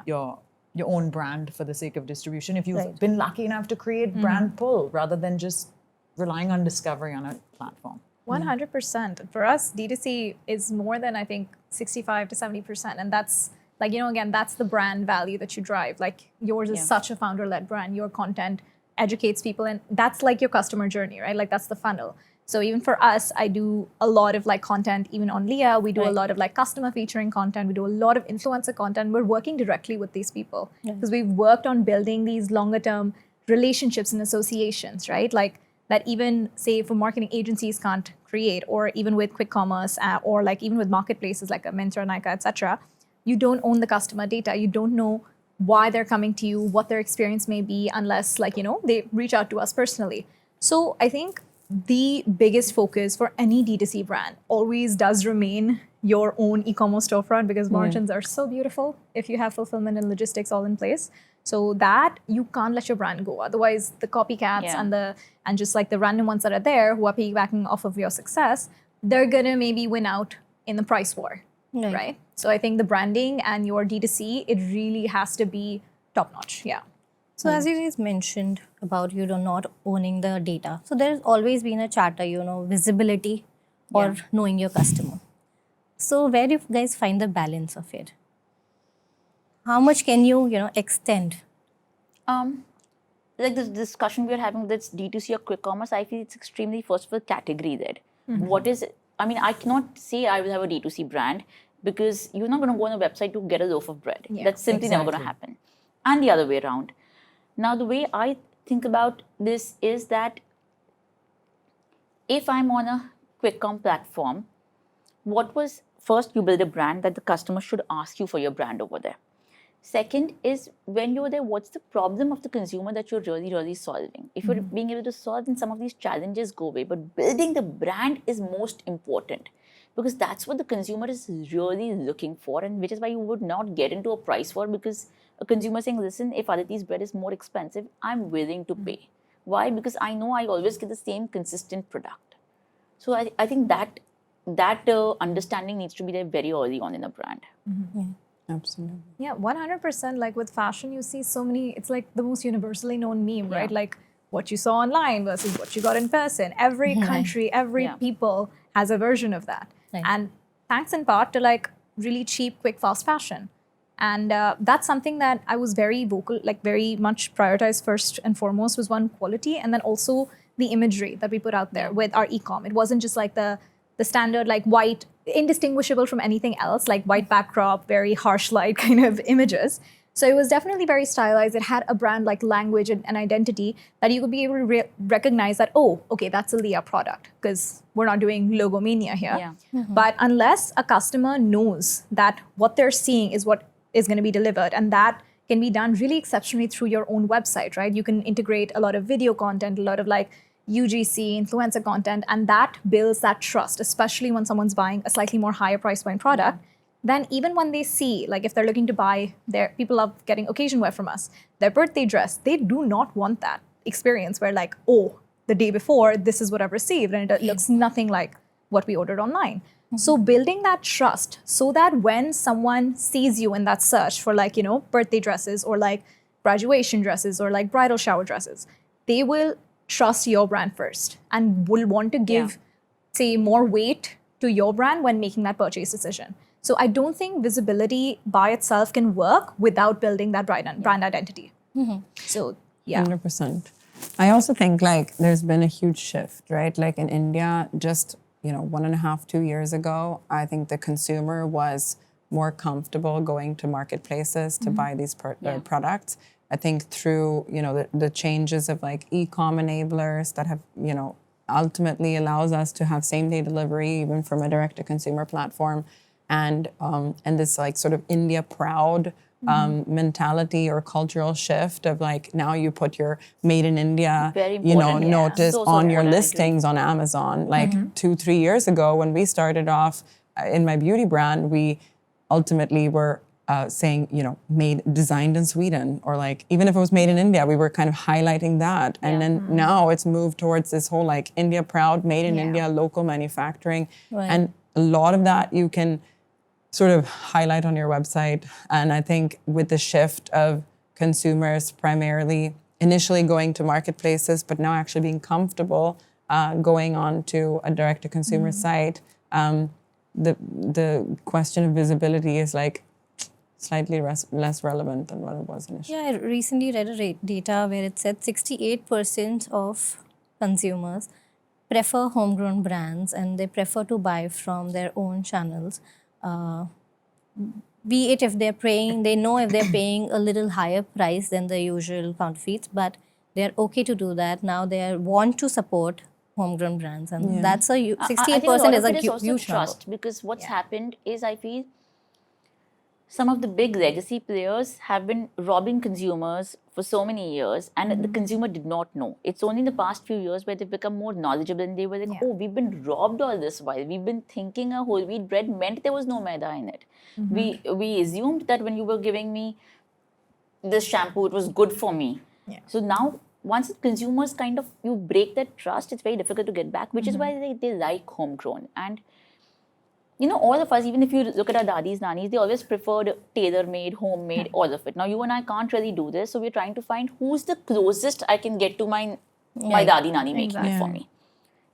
Speaker 2: your own brand for the sake of distribution if you've been lucky enough to create brand pull rather than just relying on discovery on a platform.
Speaker 3: 100%. For us, D2C is more than, I think, 65 to 70%. And that's like, again, that's the brand value that you drive. Like yours is such a founder-led brand. Your content educates people, and that's like your customer journey, right? Like that's the funnel. So even for us, I do a lot of like content, even on Leah, we do a lot of like customer featuring content. We do a lot of influencer content. We're working directly with these people because we've worked on building these longer term relationships and associations, right? Like that even say for marketing agencies can't create, or even with quick commerce or like even with marketplaces like a Myntra, Nykaa, etc. You don't own the customer data. You don't know why they're coming to you, what their experience may be, unless like, they reach out to us personally. So I think the biggest focus for any D2C brand always does remain your own e-commerce storefront, because margins are so beautiful if you have fulfillment and logistics all in place. So that you can't let your brand go. Otherwise, the copycats and just like the random ones that are there who are piggybacking off of your success, they're gonna maybe win out in the price war, right? So I think the branding and your D2C, it really has to be top notch. Yeah.
Speaker 1: So as you guys mentioned about not owning the data, so there's always been a chatter, visibility or knowing your customer. So where do you guys find the balance of it? How much can you, extend?
Speaker 4: Like this discussion we are having with this D2C or quick commerce, I feel it's extremely, first of all, category led. What is it? I mean, I cannot say I will have a D2C brand because you're not going to go on a website to get a loaf of bread. That's simply never going to happen. And the other way around. Now, the way I think about this is that if I'm on a quick com platform, first, you build a brand that the customer should ask you for your brand over there. Second is when you're there, what's the problem of the consumer that you're really, really solving? If you're being able to solve, then some of these challenges go away. But building the brand is most important because that's what the consumer is really looking for, and which is why you would not get into a price war, because a consumer saying, listen, if Aditi's bread is more expensive, I'm willing to pay. Why? Because I know I always get the same consistent product. So I think that understanding needs to be there very early on in a brand.
Speaker 5: Absolutely.
Speaker 3: Yeah, 100%. Like with fashion, you see so many, it's like the most universally known meme, right? Like what you saw online versus what you got in person. Every country, every people has a version of that. And thanks in part to like really cheap, quick, fast fashion. And that's something that I was very vocal, like very much prioritized first and foremost was one, quality, and then also the imagery that we put out there with our e-com. It wasn't just like the standard like white, indistinguishable from anything else, like white backdrop, very harsh light kind of images. So it was definitely very stylized. It had a brand like language and identity that you could be able to recognize that, oh, okay, that's a Leah product, because we're not doing logomania here. But unless a customer knows that what they're seeing is what is going to be delivered, and that can be done really exceptionally through your own website, right? You can integrate a lot of video content, a lot of like UGC, influencer content, and that builds that trust, especially when someone's buying a slightly more higher price point product. Then even when they see, like if they're looking to buy, people love getting occasion wear from us, their birthday dress, they do not want that experience where like, oh, the day before, this is what I've received, and it looks nothing like what we ordered online. So building that trust so that when someone sees you in that search for like, birthday dresses or like graduation dresses or like bridal shower dresses, they will trust your brand first and will want to give, say, more weight to your brand when making that purchase decision. So I don't think visibility by itself can work without building that brand identity. So,
Speaker 5: 100%. I also think like there's been a huge shift, right? Like in India, just 1.5, 2 years ago, I think the consumer was more comfortable going to marketplaces to buy these products. I think through, the changes of like e-com enablers that have, ultimately allows us to have same-day delivery even from a direct-to-consumer platform, and this like sort of India proud mentality or cultural shift of like now you put your made in India,
Speaker 4: Very important,
Speaker 5: notice
Speaker 4: So
Speaker 5: on your
Speaker 4: important, I agree.
Speaker 5: listings on Amazon. Like 2-3 years ago when we started off in my beauty brand, we ultimately were saying, designed in Sweden, or like even if it was made in India, we were kind of highlighting that. And then now it's moved towards this whole like India proud, made in India, local manufacturing.
Speaker 1: Right.
Speaker 5: And a lot of that you can sort of highlight on your website. And I think with the shift of consumers primarily initially going to marketplaces, but now actually being comfortable going on to a direct-to-consumer site, the question of visibility is like slightly less relevant than what it was initially.
Speaker 1: Yeah, I recently read a data where it said 68% of consumers prefer homegrown brands and they prefer to buy from their own channels. Be it if they're paying, they know if they're paying a little higher price than the usual counterfeits, but they're okay to do that. Now they want to support homegrown brands, and that's a 68%
Speaker 4: I think a lot
Speaker 1: is
Speaker 4: of
Speaker 1: a
Speaker 4: it is also
Speaker 1: huge
Speaker 4: trust,
Speaker 1: number.
Speaker 4: because what's happened is, I feel some of the big legacy players have been robbing consumers for so many years, and the consumer did not know. It's only in the past few years where they've become more knowledgeable, and they were like, oh, we've been robbed all this while. We've been thinking a whole wheat bread meant there was no maida in it. We assumed that when you were giving me this shampoo, it was good for me. So now, once consumers kind of, you break that trust, it's very difficult to get back, which is why they like homegrown. And all of us, even if you look at our dadis, nanis, they always preferred tailor-made, homemade, all of it. Now, you and I can't really do this, so we're trying to find who's the closest I can get to my dadi, nani making it for me.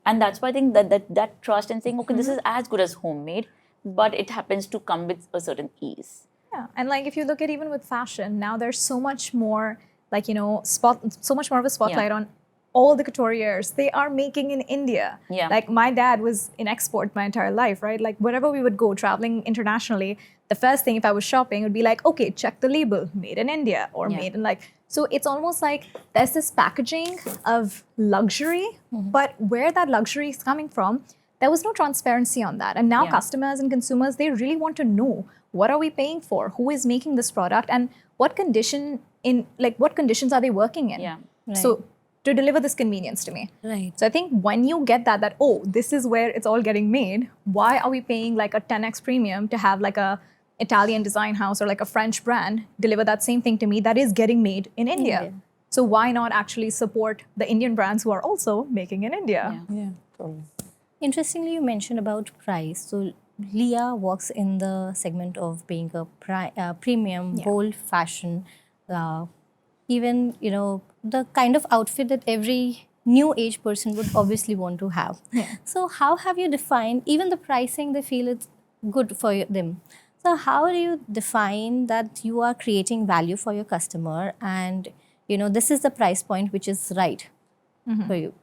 Speaker 4: And that's why I think that trust and saying, okay, this is as good as homemade, but it happens to come with a certain ease.
Speaker 3: Yeah, and like if you look at even with fashion, now there's so much more, like, so much more of a spotlight on all the couturiers. They are making in India.
Speaker 4: Yeah.
Speaker 3: Like my dad was in export my entire life, right? Like wherever we would go traveling internationally, the first thing if I was shopping would be like, okay, check the label, made in India or made in like, so it's almost like there's this packaging of luxury, but where that luxury is coming from, there was no transparency on that. And now customers and consumers, they really want to know, what are we paying for? Who is making this product? And what conditions are they working in?
Speaker 4: Yeah.
Speaker 1: Right.
Speaker 3: So to deliver this convenience to me.
Speaker 1: Right.
Speaker 3: So I think when you get that, oh, this is where it's all getting made, why are we paying like a 10x premium to have like a Italian design house or like a French brand deliver that same thing to me that is getting made in India? So why not actually support the Indian brands who are also making in India?
Speaker 5: Yeah, totally.
Speaker 1: Interestingly, you mentioned about price. So Leah works in the segment of being a premium, bold fashion, even, the kind of outfit that every new age person would obviously want to have. So how have you defined, even the pricing, they feel it's good for them. So how do you define that you are creating value for your customer and, this is the price point which is right for you?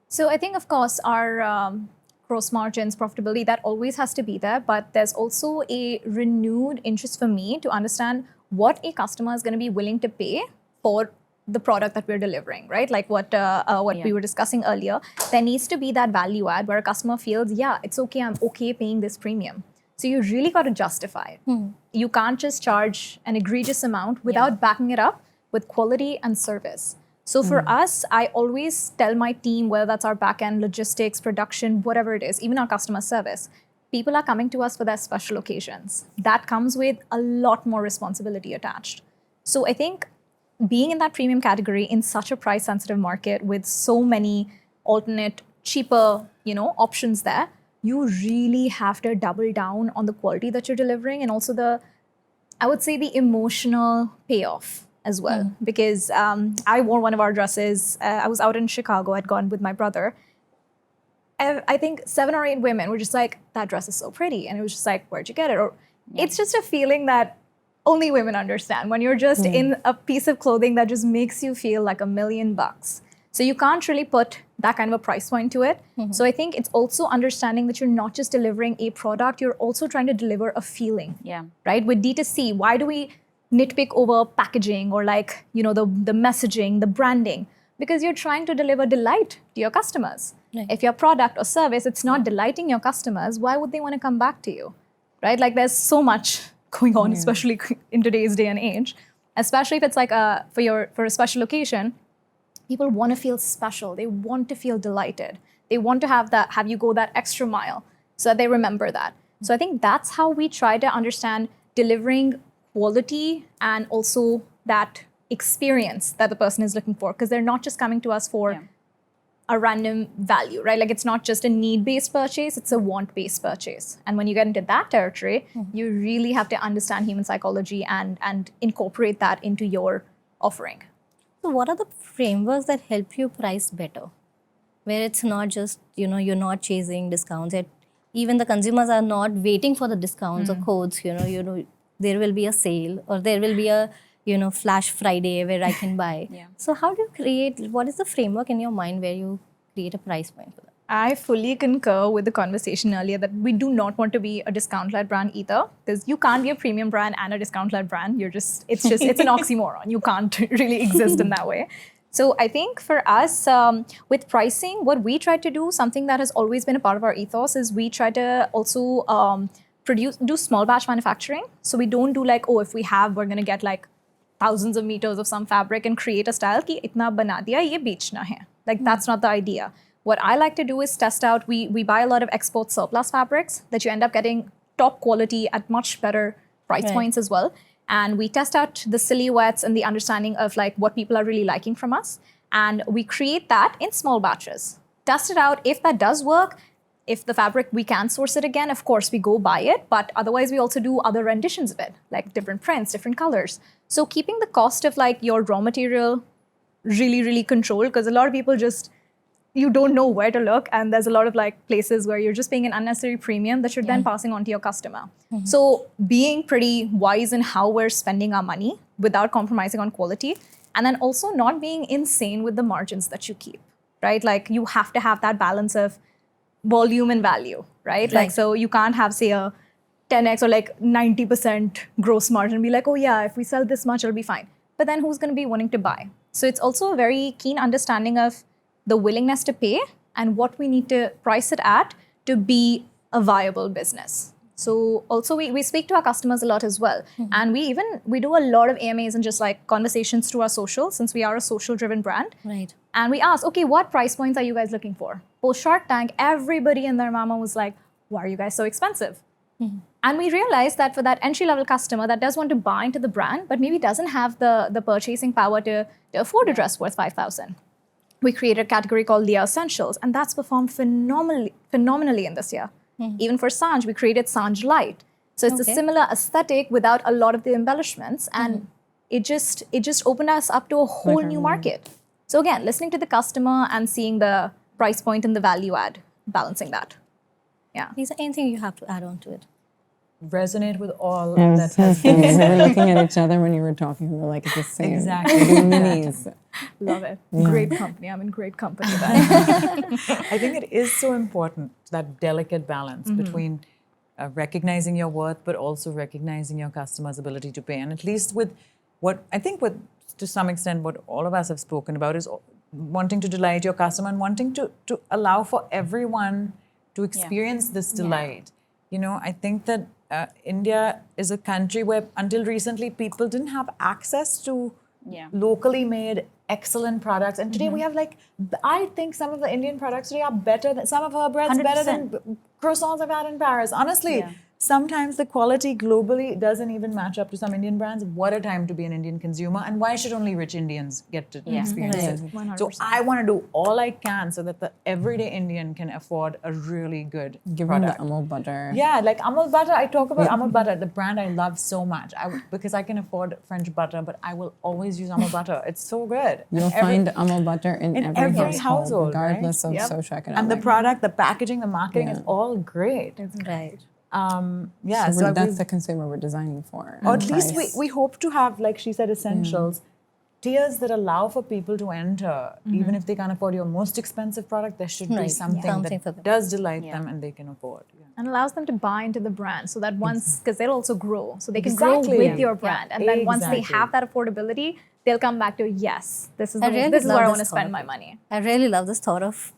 Speaker 3: So I think, of course, our gross margins, profitability, that always has to be there. But there's also a renewed interest for me to understand what a customer is going to be willing to pay for the product that we're delivering, right? Like what we were discussing earlier. There needs to be that value add where a customer feels, yeah, it's okay, I'm okay paying this premium. So you really got to justify it. You can't just charge an egregious amount without backing it up with quality and service. So for us, I always tell my team, whether that's our backend, logistics, production, whatever it is, even our customer service, people are coming to us for their special occasions. That comes with a lot more responsibility attached. So I think being in that premium category in such a price-sensitive market with so many alternate, cheaper, options there, you really have to double down on the quality that you're delivering and also I would say the emotional payoff as well. Because I wore one of our dresses. I was out in Chicago. I'd gone with my brother. And I think 7 or 8 women were just like, that dress is so pretty. And it was just like, where'd you get it? Or it's just a feeling that only women understand when you're just in a piece of clothing that just makes you feel like $1 million. So you can't really put that kind of a price point to it. So I think it's also understanding that you're not just delivering a product, you're also trying to deliver a feeling.
Speaker 4: Yeah.
Speaker 3: Right? With D2C, why do we nitpick over packaging or like, you know, the messaging, the branding, because you're trying to deliver delight to your customers.
Speaker 1: Right.
Speaker 3: If your product or service, it's not delighting your customers, why would they want to come back to you? Right? Like there's so much going on, especially in today's day and age, especially if it's like for a special occasion. People want to feel special. They want to feel delighted. They want to have you go that extra mile so that they remember that. So I think that's how we try to understand delivering quality and also that experience that the person is looking for, because they're not just coming to us for a random value, right? Like it's not just a need-based purchase, it's a want-based purchase. And when you get into that territory, you really have to understand human psychology and incorporate that into your offering.
Speaker 1: So what are the frameworks that help you price better? Where it's not just, you're not chasing discounts. Even the consumers are not waiting for the discounts or codes, there will be a sale or there will be a, Flash Friday where I can buy. So how do you what is the framework in your mind where you create a price point for that?
Speaker 3: I fully concur with the conversation earlier that we do not want to be a discount-led brand either, because you can't be a premium brand and a discount-led brand. It's an oxymoron. You can't really exist in that way. So I think for us, with pricing, what we try to do, something that has always been a part of our ethos, is we try to also do small batch manufacturing. So we don't do like, if we're going to get like thousands of meters of some fabric and create a style ki itna bana diya, ye beechna hai. Like that's not the idea. What I like to do is test out, we buy a lot of export surplus fabrics that you end up getting top quality at much better price points as well. And we test out the silhouettes and the understanding of like what people are really liking from us. And we create that in small batches. Test it out. If that does work, if the fabric, we can source it again, of course, we go buy it. But otherwise, we also do other renditions of it, like different prints, different colors. So keeping the cost of like your raw material really, really controlled, because a lot of people you don't know where to look. And there's a lot of like places where you're just paying an unnecessary premium that you're then passing on to your customer. So being pretty wise in how we're spending our money without compromising on quality, and then also not being insane with the margins that you keep, right? Like you have to have that balance of volume and value, right? Like, so you can't have, say, a 10x or like 90% gross margin and be like, oh yeah, if we sell this much, it'll be fine. But then who's going to be wanting to buy? So it's also a very keen understanding of the willingness to pay and what we need to price it at to be a viable business. So also we speak to our customers a lot as well. And we do a lot of AMAs and just like conversations through our social, since we are a social driven brand.
Speaker 1: Right.
Speaker 3: And we asked, okay, what price points are you guys looking for? Post Shark Tank, everybody and their mama was like, why are you guys so expensive? And we realized that for that entry-level customer that does want to buy into the brand, but maybe doesn't have the purchasing power to afford a dress worth $5,000. We created a category called Leah Essentials, and that's performed phenomenally in this year. Even for Sanj, we created Sanj Light. So it's a similar aesthetic without a lot of the embellishments, and it just opened us up to a whole new market. So again, listening to the customer and seeing the price point and the value add, balancing that. Yeah.
Speaker 1: Is there anything you have to add on to it?
Speaker 2: Resonate with all that has
Speaker 5: We were looking at each other when you were talking. We were like, it's the same.
Speaker 2: Exactly.
Speaker 5: Minis.
Speaker 3: Love it. Great company. I'm in great company.
Speaker 2: I think it is so important, that delicate balance between recognizing your worth, but also recognizing your customer's ability to pay. And at least with to some extent, what all of us have spoken about is wanting to delight your customer and wanting to allow for everyone to experience this delight. I think that India is a country where until recently people didn't have access to locally made excellent products. And today we have I think some of the Indian products today are better than, some of our breads
Speaker 4: 100%.
Speaker 2: better than croissants I've had in Paris. Honestly, sometimes the quality globally doesn't even match up to some Indian brands. What a time to be an Indian consumer. And why should only rich Indians get to experience it?
Speaker 3: 100%.
Speaker 2: So I want to do all I can so that the everyday Indian can afford a really good
Speaker 5: Give them the
Speaker 2: product.
Speaker 5: Amul butter.
Speaker 2: Yeah, like Amul butter. I talk about Amul butter, the brand I love so much. Because I can afford French butter, but I will always use Amul butter. It's so good.
Speaker 5: You'll find Amul butter in every household,
Speaker 2: right?
Speaker 5: regardless of socioeconomic.
Speaker 2: And the product, the packaging, the marketing is all great.
Speaker 1: Right.
Speaker 5: So that's the consumer we're designing for.
Speaker 2: Or at least we hope to have, like she said, essentials tiers that allow for people to enter, even if they can't afford your most expensive product. There should be
Speaker 1: Right.
Speaker 2: something
Speaker 1: Something for
Speaker 2: that
Speaker 1: them.
Speaker 2: does delight them and they can afford. Yeah.
Speaker 3: And allows them to buy into the brand so that once, because they'll also grow, so they can grow
Speaker 2: Exactly.
Speaker 3: with your
Speaker 2: Yeah.
Speaker 3: brand. And then once they
Speaker 2: Exactly.
Speaker 3: have that affordability, they'll come back to, yes, this is,
Speaker 1: I really
Speaker 3: this is
Speaker 1: love
Speaker 3: where I
Speaker 1: this
Speaker 3: want to spend
Speaker 1: thought.
Speaker 3: my money.
Speaker 1: I really love this thought of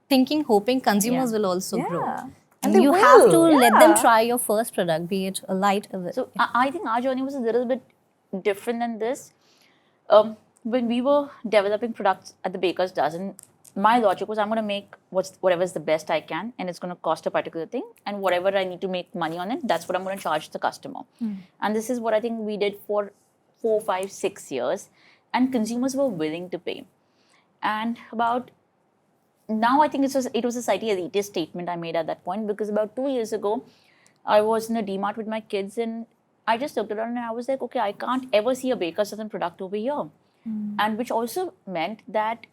Speaker 1: thinking, hoping consumers will also grow.
Speaker 3: Yeah.
Speaker 2: And they
Speaker 1: you have to
Speaker 2: will.
Speaker 1: let them
Speaker 3: Yeah.
Speaker 1: try your first product, be it a light.
Speaker 4: So I think our journey was a little bit different than this. When we were developing products at the Baker's Dozen, my logic was I'm going to make whatever is the best I can, and it's going to cost a particular thing, and whatever I need to make money on it, that's what I'm going to charge the customer. And this is what I think we did for 4, 5, 6 years, and consumers were willing to pay. And about now, I think it was a slightly elitist statement I made at that point, because about 2 years ago, I was in a DMart with my kids and I just looked around and I was like, okay, I can't ever see a Baker's Dozen product over here. And which also meant that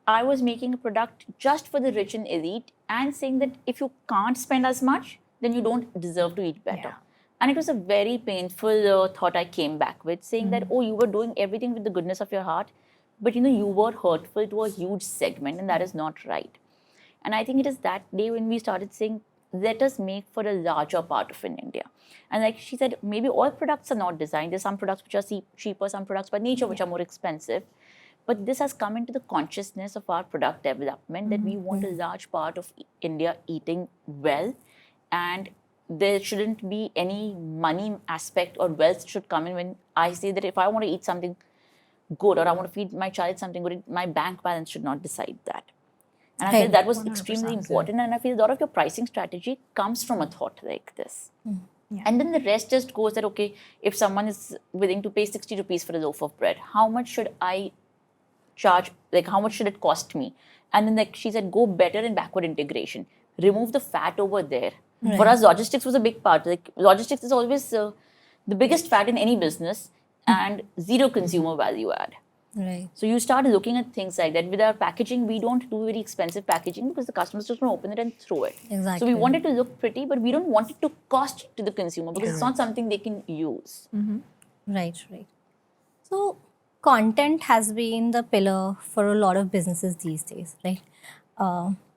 Speaker 4: I was making a product just for the rich and elite and saying that if you can't spend as much, then you don't deserve to eat better. And it was a very painful thought I came back with, saying that, oh, you were doing everything with the goodness of your heart, but you were hurtful to a huge segment, and that is not right. And I think it is that day when we started saying, let us make for a larger part of in India. And like she said, maybe all products are not designed. There's some products which are cheaper, some products by nature which are more expensive. But this has come into the consciousness of our product development that we want a large part of India eating well, and there shouldn't be any money aspect or wealth should come in when I say that if I want to eat something good or I want to feed my child something good, my bank balance should not decide that. And I feel that was extremely important. And I feel a lot of your pricing strategy comes from a thought like this. And then the rest just goes that, okay, if someone is willing to pay 60 rupees for a loaf of bread, how much should I charge? Like, how much should it cost me? And then, like she said, go better in backward integration. Remove the fat over there. For us, logistics was a big part. Like, logistics is always the biggest fat in any business and zero consumer value add.
Speaker 1: Right.
Speaker 4: So you start looking at things like that. With our packaging, we don't do very expensive packaging because the customers just want to open it and throw it.
Speaker 1: Exactly.
Speaker 4: So we want it to look pretty, but we don't want it to cost to the consumer because it's not something they can use.
Speaker 1: Right. So content has been the pillar for a lot of businesses these days, right?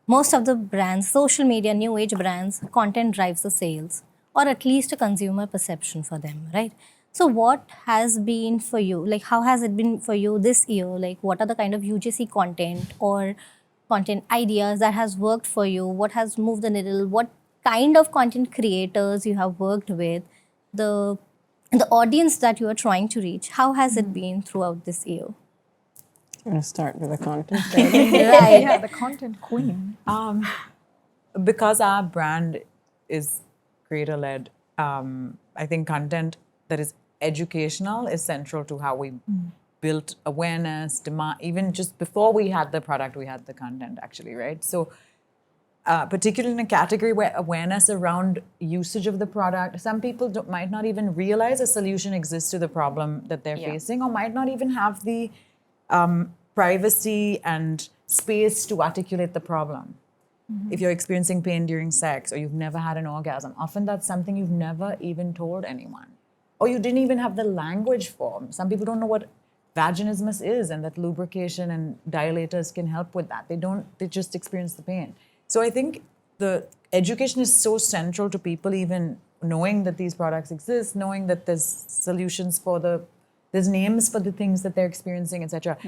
Speaker 1: Most of the brands, social media, new age brands, content drives the sales, or at least a consumer perception for them, right? So what has been for you? Like, how has it been for you this year? Like, what are the kind of UGC content or content ideas that has worked for you? What has moved the needle? What kind of content creators you have worked with? The audience that you are trying to reach, how has it been throughout this year?
Speaker 5: I'm going to start with the content.
Speaker 3: Yeah, the content queen.
Speaker 2: Because our brand is creator-led, I think content that is educational is central to how we built awareness, demand. Even just before we had the product, we had the content actually, right? So particularly in a category where awareness around usage of the product, some people might not even realize a solution exists to the problem that they're facing, or might not even have the privacy and space to articulate the problem. If you're experiencing pain during sex or you've never had an orgasm, often that's something you've never even told anyone. Or you didn't even have the language for. Some people don't know what vaginismus is and that lubrication and dilators can help with that. They just experience the pain. So I think the education is so central to people even knowing that these products exist, knowing that there's solutions there's names for the things that they're experiencing, etc.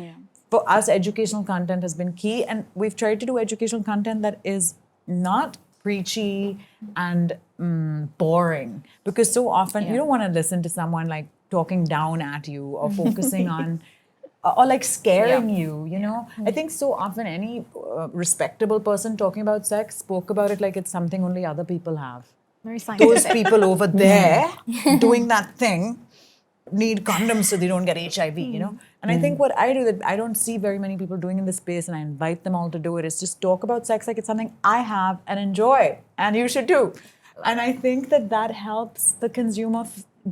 Speaker 2: For us, educational content has been key, and we've tried to do educational content that is not preachy and boring, because so often you don't want to listen to someone like talking down at you or focusing on or like scaring you, you know. I think so often any respectable person talking about sex spoke about it like it's something only other people have.
Speaker 3: Very scientific.
Speaker 2: Those people over there doing that thing need condoms so they don't get HIV, you know? And I think what I do that I don't see very many people doing in this space, and I invite them all to do it, is just talk about sex like it's something I have and enjoy, and you should too. And I think that helps the consumer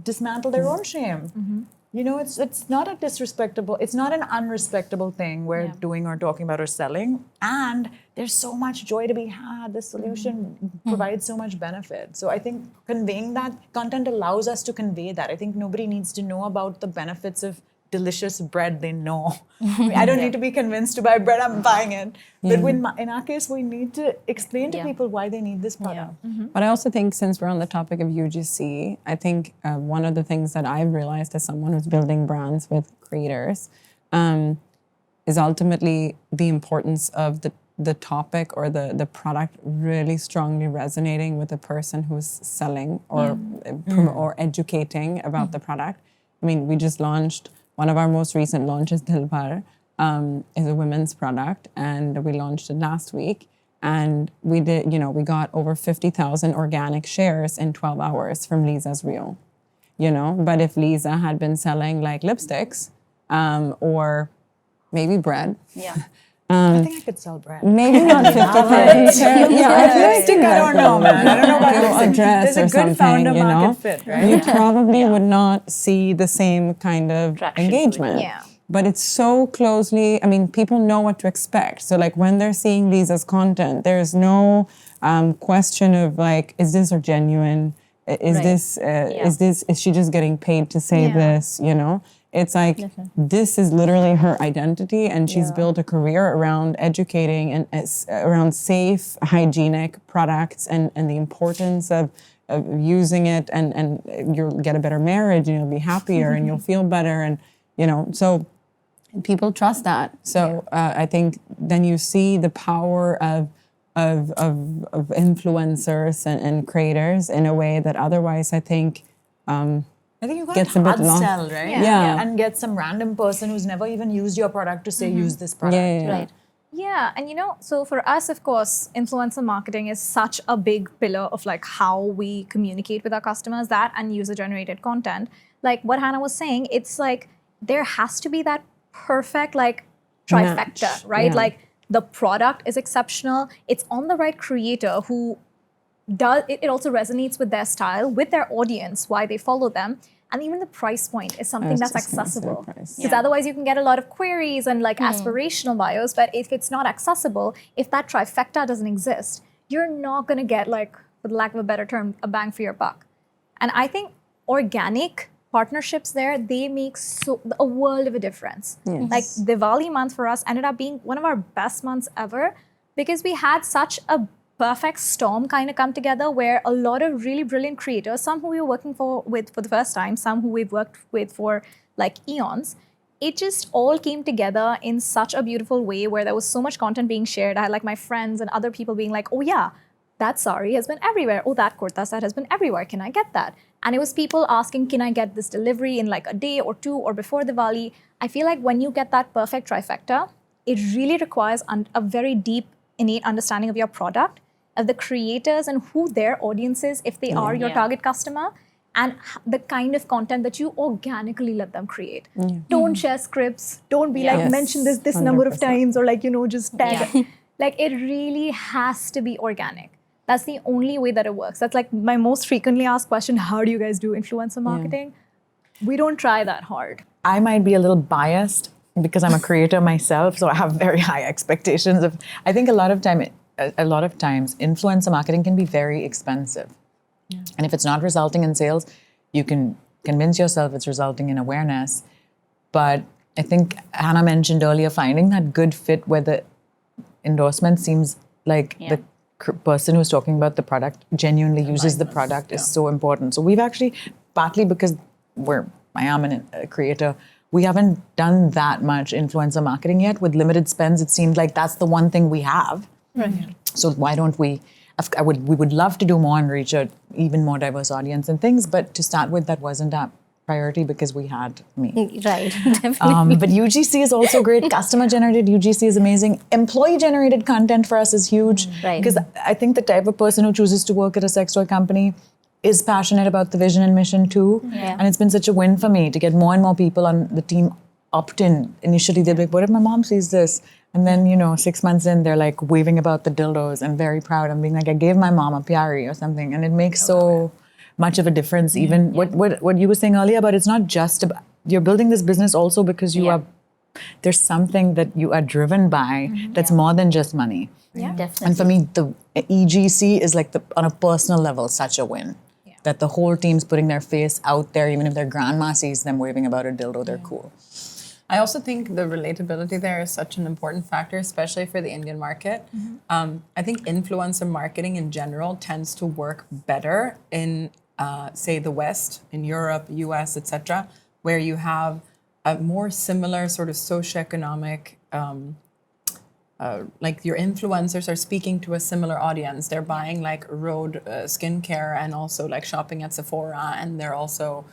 Speaker 2: dismantle their own shame. You know, it's not a disrespectable, it's not an unrespectable thing we're doing or talking about or selling. And there's so much joy to be had. The solution provides so much benefit. So I think conveying that content allows us to convey that. I think nobody needs to know about the benefits of delicious bread they know. I don't need to be convinced to buy bread, I'm buying it. But in our case, we need to explain to people why they need this product.
Speaker 5: But I also think, since we're on the topic of UGC, I think one of the things that I've realized as someone who's building brands with creators is ultimately the importance of the topic or the product really strongly resonating with the person who's selling or educating about the product. I mean, we just launched one of our most recent launches, Dilbar, is a women's product, and we launched it last week. And we did, we got over 50,000 organic shares in 12 hours from Leeza's reel, But if Leeza had been selling like lipsticks or maybe bread.
Speaker 4: Yeah.
Speaker 2: I think I could sell bread.
Speaker 5: Maybe not 50,000 shares.
Speaker 2: I don't know, man. I don't know about
Speaker 5: a dress
Speaker 2: there's
Speaker 5: or
Speaker 2: a good
Speaker 5: something,
Speaker 2: founder market fit, right?
Speaker 5: You probably would not see the same kind of
Speaker 4: Traction to it.
Speaker 5: engagement.
Speaker 3: Yeah.
Speaker 5: But it's so closely, I mean, people know what to expect. So like when they're seeing Leeza's content, there's no question of like, is this genuine? Is she just getting paid to say this, It's like, this is literally her identity, and she's built a career around educating and around safe, hygienic products and the importance of using it, and you'll get a better marriage, and you'll be happier and you'll feel better. And, so people trust that. So I think then you see the power of influencers and creators in a way that otherwise I think
Speaker 2: you got
Speaker 5: gets a bit
Speaker 2: hard
Speaker 5: long.
Speaker 2: sell, right?
Speaker 5: Yeah.
Speaker 2: And get some random person who's never even used your product to say, use this product.
Speaker 5: Yeah.
Speaker 4: Right.
Speaker 3: Yeah, and so for us, of course, influencer marketing is such a big pillar of like how we communicate with our customers, that and user-generated content. Like what Hanna was saying, it's like there has to be that perfect like trifecta,
Speaker 5: match.
Speaker 3: right?
Speaker 5: Yeah.
Speaker 3: Like the product is exceptional, it's on the right creator who does it also resonates with their style, with their audience, why they follow them, and even the price point is something that's accessible. Because otherwise you can get a lot of queries and like aspirational bios, but if it's not accessible, if that trifecta doesn't exist, you're not going to get, like, for the lack of a better term, a bang for your buck. And I think organic partnerships there, they make a world of a difference. Like Diwali month for us ended up being one of our best months ever, because we had such a perfect storm kind of come together where a lot of really brilliant creators, some who we were working with for the first time, some who we've worked with for like eons, it just all came together in such a beautiful way where there was so much content being shared. I had like my friends and other people being like, oh yeah, that sari has been everywhere. Oh, that kurta set has been everywhere. Can I get that? And it was people asking, can I get this delivery in like a day or two or before Diwali? I feel like when you get that perfect trifecta, it really requires a very deep, innate understanding of your product, of the creators and who their audience is, if they are your target customer, and the kind of content that you organically let them create. Don't share scripts. Don't be like, mention this number of times, or like, just tag. Like, it really has to be organic. That's the only way that it works. That's like my most frequently asked question, how do you guys do influencer marketing? We don't try that hard.
Speaker 2: I might be a little biased because I'm a creator myself, so I have very high expectations of, I think a lot of times influencer marketing can be very expensive. And if it's not resulting in sales, you can convince yourself it's resulting in awareness. But I think Hanna mentioned earlier, finding that good fit where the endorsement seems like the person who's talking about the product genuinely uses the product is so important. So we've actually, partly because I am a creator, we haven't done that much influencer marketing yet. With limited spends, it seemed like that's the one thing we have. Right. So why don't we? We would love to do more and reach an even more diverse audience and things, but to start with, that wasn't our priority because we had me.
Speaker 1: Right, definitely.
Speaker 2: But UGC is also great. Customer-generated UGC is amazing. Employee-generated content for us is huge.
Speaker 1: Right.
Speaker 2: Because I think the type of person who chooses to work at a sex toy company is passionate about the vision and mission too.
Speaker 1: Yeah.
Speaker 2: And it's been such a win for me to get more and more people on the team opt in. Initially, they'd be like, what if my mom sees this? And then, 6 months in, they're like waving about the dildos and very proud and being like, I gave my mom a pyari or something. And it makes so much of a difference. Even what you were saying earlier about, it's not just about, you're building this business also because there's something that you are driven by that's more than just money.
Speaker 4: Definitely.
Speaker 2: And for me, the EGC is like on a personal level, such a win. that the whole team's putting their face out there, even if their grandma sees them waving about a dildo, they're cool.
Speaker 5: I also think the relatability there is such an important factor, especially for the Indian market. I think influencer marketing in general tends to work better in, say, the West, in Europe, US, etc., where you have a more similar sort of socioeconomic, like your influencers are speaking to a similar audience. They're buying like road skincare and also like shopping at Sephora, and they're also,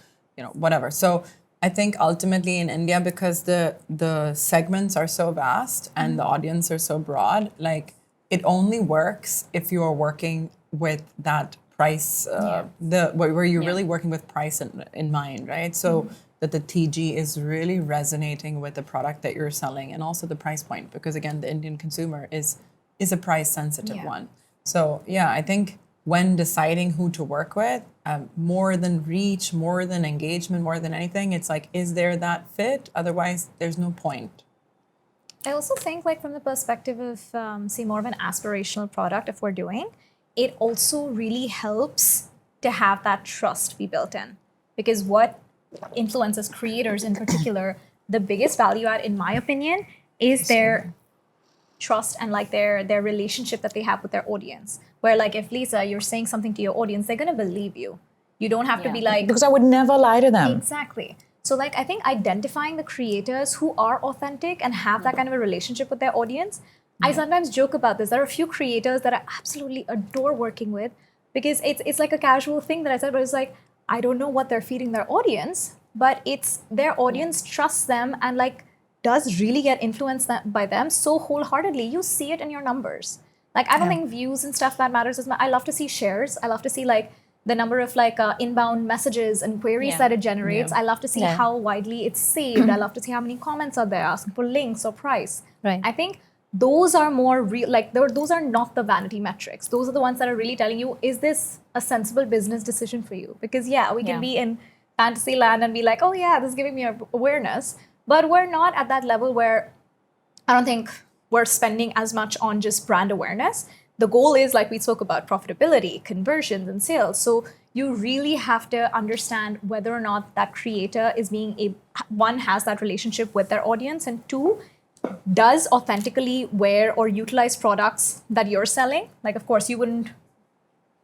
Speaker 5: whatever. So I think ultimately in India, because the segments are so vast and the audience are so broad, like it only works if you are working with that price, where you're really working with price in mind, right? So that the TG is really resonating with the product that you're selling and also the price point, because again, the Indian consumer is a price sensitive one. So yeah, I think when deciding who to work with, more than reach, more than engagement, more than anything, it's like, is there that fit? Otherwise, there's no point.
Speaker 3: I also think, like, from the perspective of, say, more of an aspirational product, if we're doing, it also really helps to have that trust be built in. Because what influencers, creators in particular, the biggest value add, in my opinion, is their trust and like their relationship that they have with their audience. Where, like, if Leeza, you're saying something to your audience, they're gonna believe you. You don't have to be like,
Speaker 2: because I would never lie to them.
Speaker 3: Exactly. So, like, I think identifying the creators who are authentic and have that kind of a relationship with their audience. I sometimes joke about this. There are a few creators that I absolutely adore working with, because it's like a casual thing that I said, but it's like, I don't know what they're feeding their audience, but it's their audience trusts them and like does really get influenced by them so wholeheartedly. You see it in your numbers. Like, I don't think views and stuff that matters as much. I love to see shares. I love to see like the number of like inbound messages and queries that it generates. I love to see how widely it's saved. I love to see how many comments are there asking for links or price.
Speaker 1: Right.
Speaker 3: I think those are more real, like those are not the vanity metrics. Those are the ones that are really telling you, is this a sensible business decision for you? Because we can be in fantasy land and be like, oh yeah, this is giving me awareness. But we're not at that level where I don't think we're spending as much on just brand awareness. The goal is, like we spoke about, profitability, conversions, and sales. So you really have to understand whether or not that creator is one, has that relationship with their audience, and two, does authentically wear or utilize products that you're selling. Like, of course, you wouldn't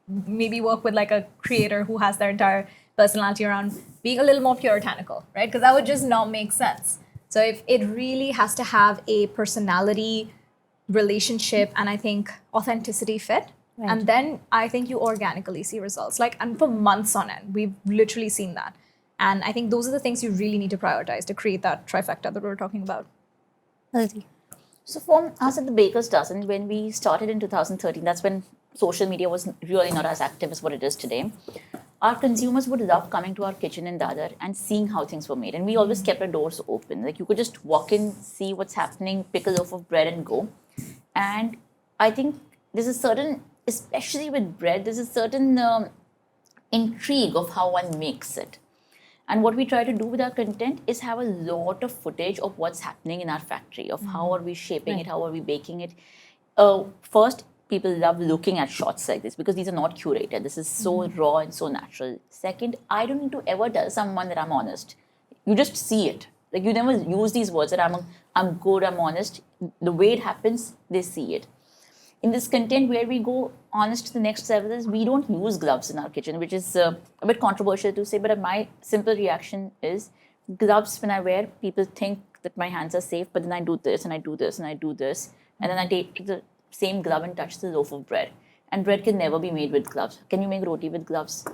Speaker 3: maybe work with like a creator who has their entire personality around being a little more puritanical, right? Because that would just not make sense. So if it really has to have a personality, relationship, and I think authenticity fit, and then I think you organically see results. Like, and for months on end, we've literally seen that. And I think those are the things you really need to prioritize to create that trifecta that we were talking about.
Speaker 1: Aditi.
Speaker 4: So for us at the Baker's Dozen, when we started in 2013, that's when social media was really not as active as what it is today. Our consumers would love coming to our kitchen in Dadar and seeing how things were made. And we always kept our doors open. Like, you could just walk in, see what's happening, pick a loaf of bread and go. And I think there's a certain, especially with bread, there's a certain intrigue of how one makes it. And what we try to do with our content is have a lot of footage of what's happening in our factory, of how are we shaping it, how are we baking it. First, people love looking at shots like this because these are not curated. This is so raw and so natural. Second, I don't need to ever tell someone that I'm honest. You just see it. Like, you never use these words that I'm good, I'm honest. The way it happens, they see it. In this content, where we go honest to the next level is, we don't use gloves in our kitchen, which is a bit controversial to say, but my simple reaction is, gloves when I wear, people think that my hands are safe, but then I do this and I do this and I do this, and then I take the same glove and touch the loaf of bread. And bread can never be made with gloves. Can you make roti with gloves?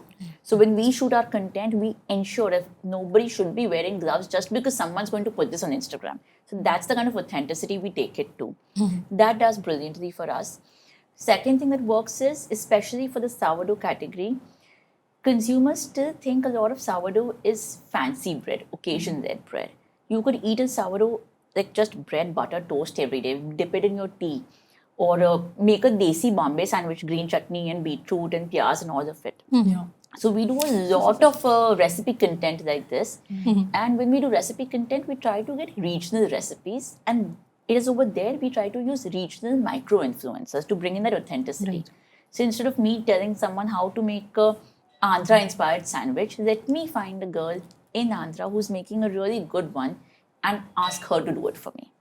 Speaker 4: So when we shoot our content, we ensure that nobody should be wearing gloves just because someone's going to put this on Instagram. So that's the kind of authenticity we take it to. That does brilliantly for us. Second thing that works is, especially for the sourdough category, consumers still think a lot of sourdough is fancy bread, occasion-led bread. You could eat a sourdough, like just bread, butter, toast every day, dip it in your tea, or make a desi Bombay sandwich, green chutney and beetroot and pyaz and all of it. So we do a lot of recipe content like this. And when we do recipe content, we try to get regional recipes. And it is over there we try to use regional micro-influencers to bring in that authenticity. So instead of me telling someone how to make a Andhra-inspired sandwich. Let me find a girl in Andhra who's making a really good one and ask her to do it for me.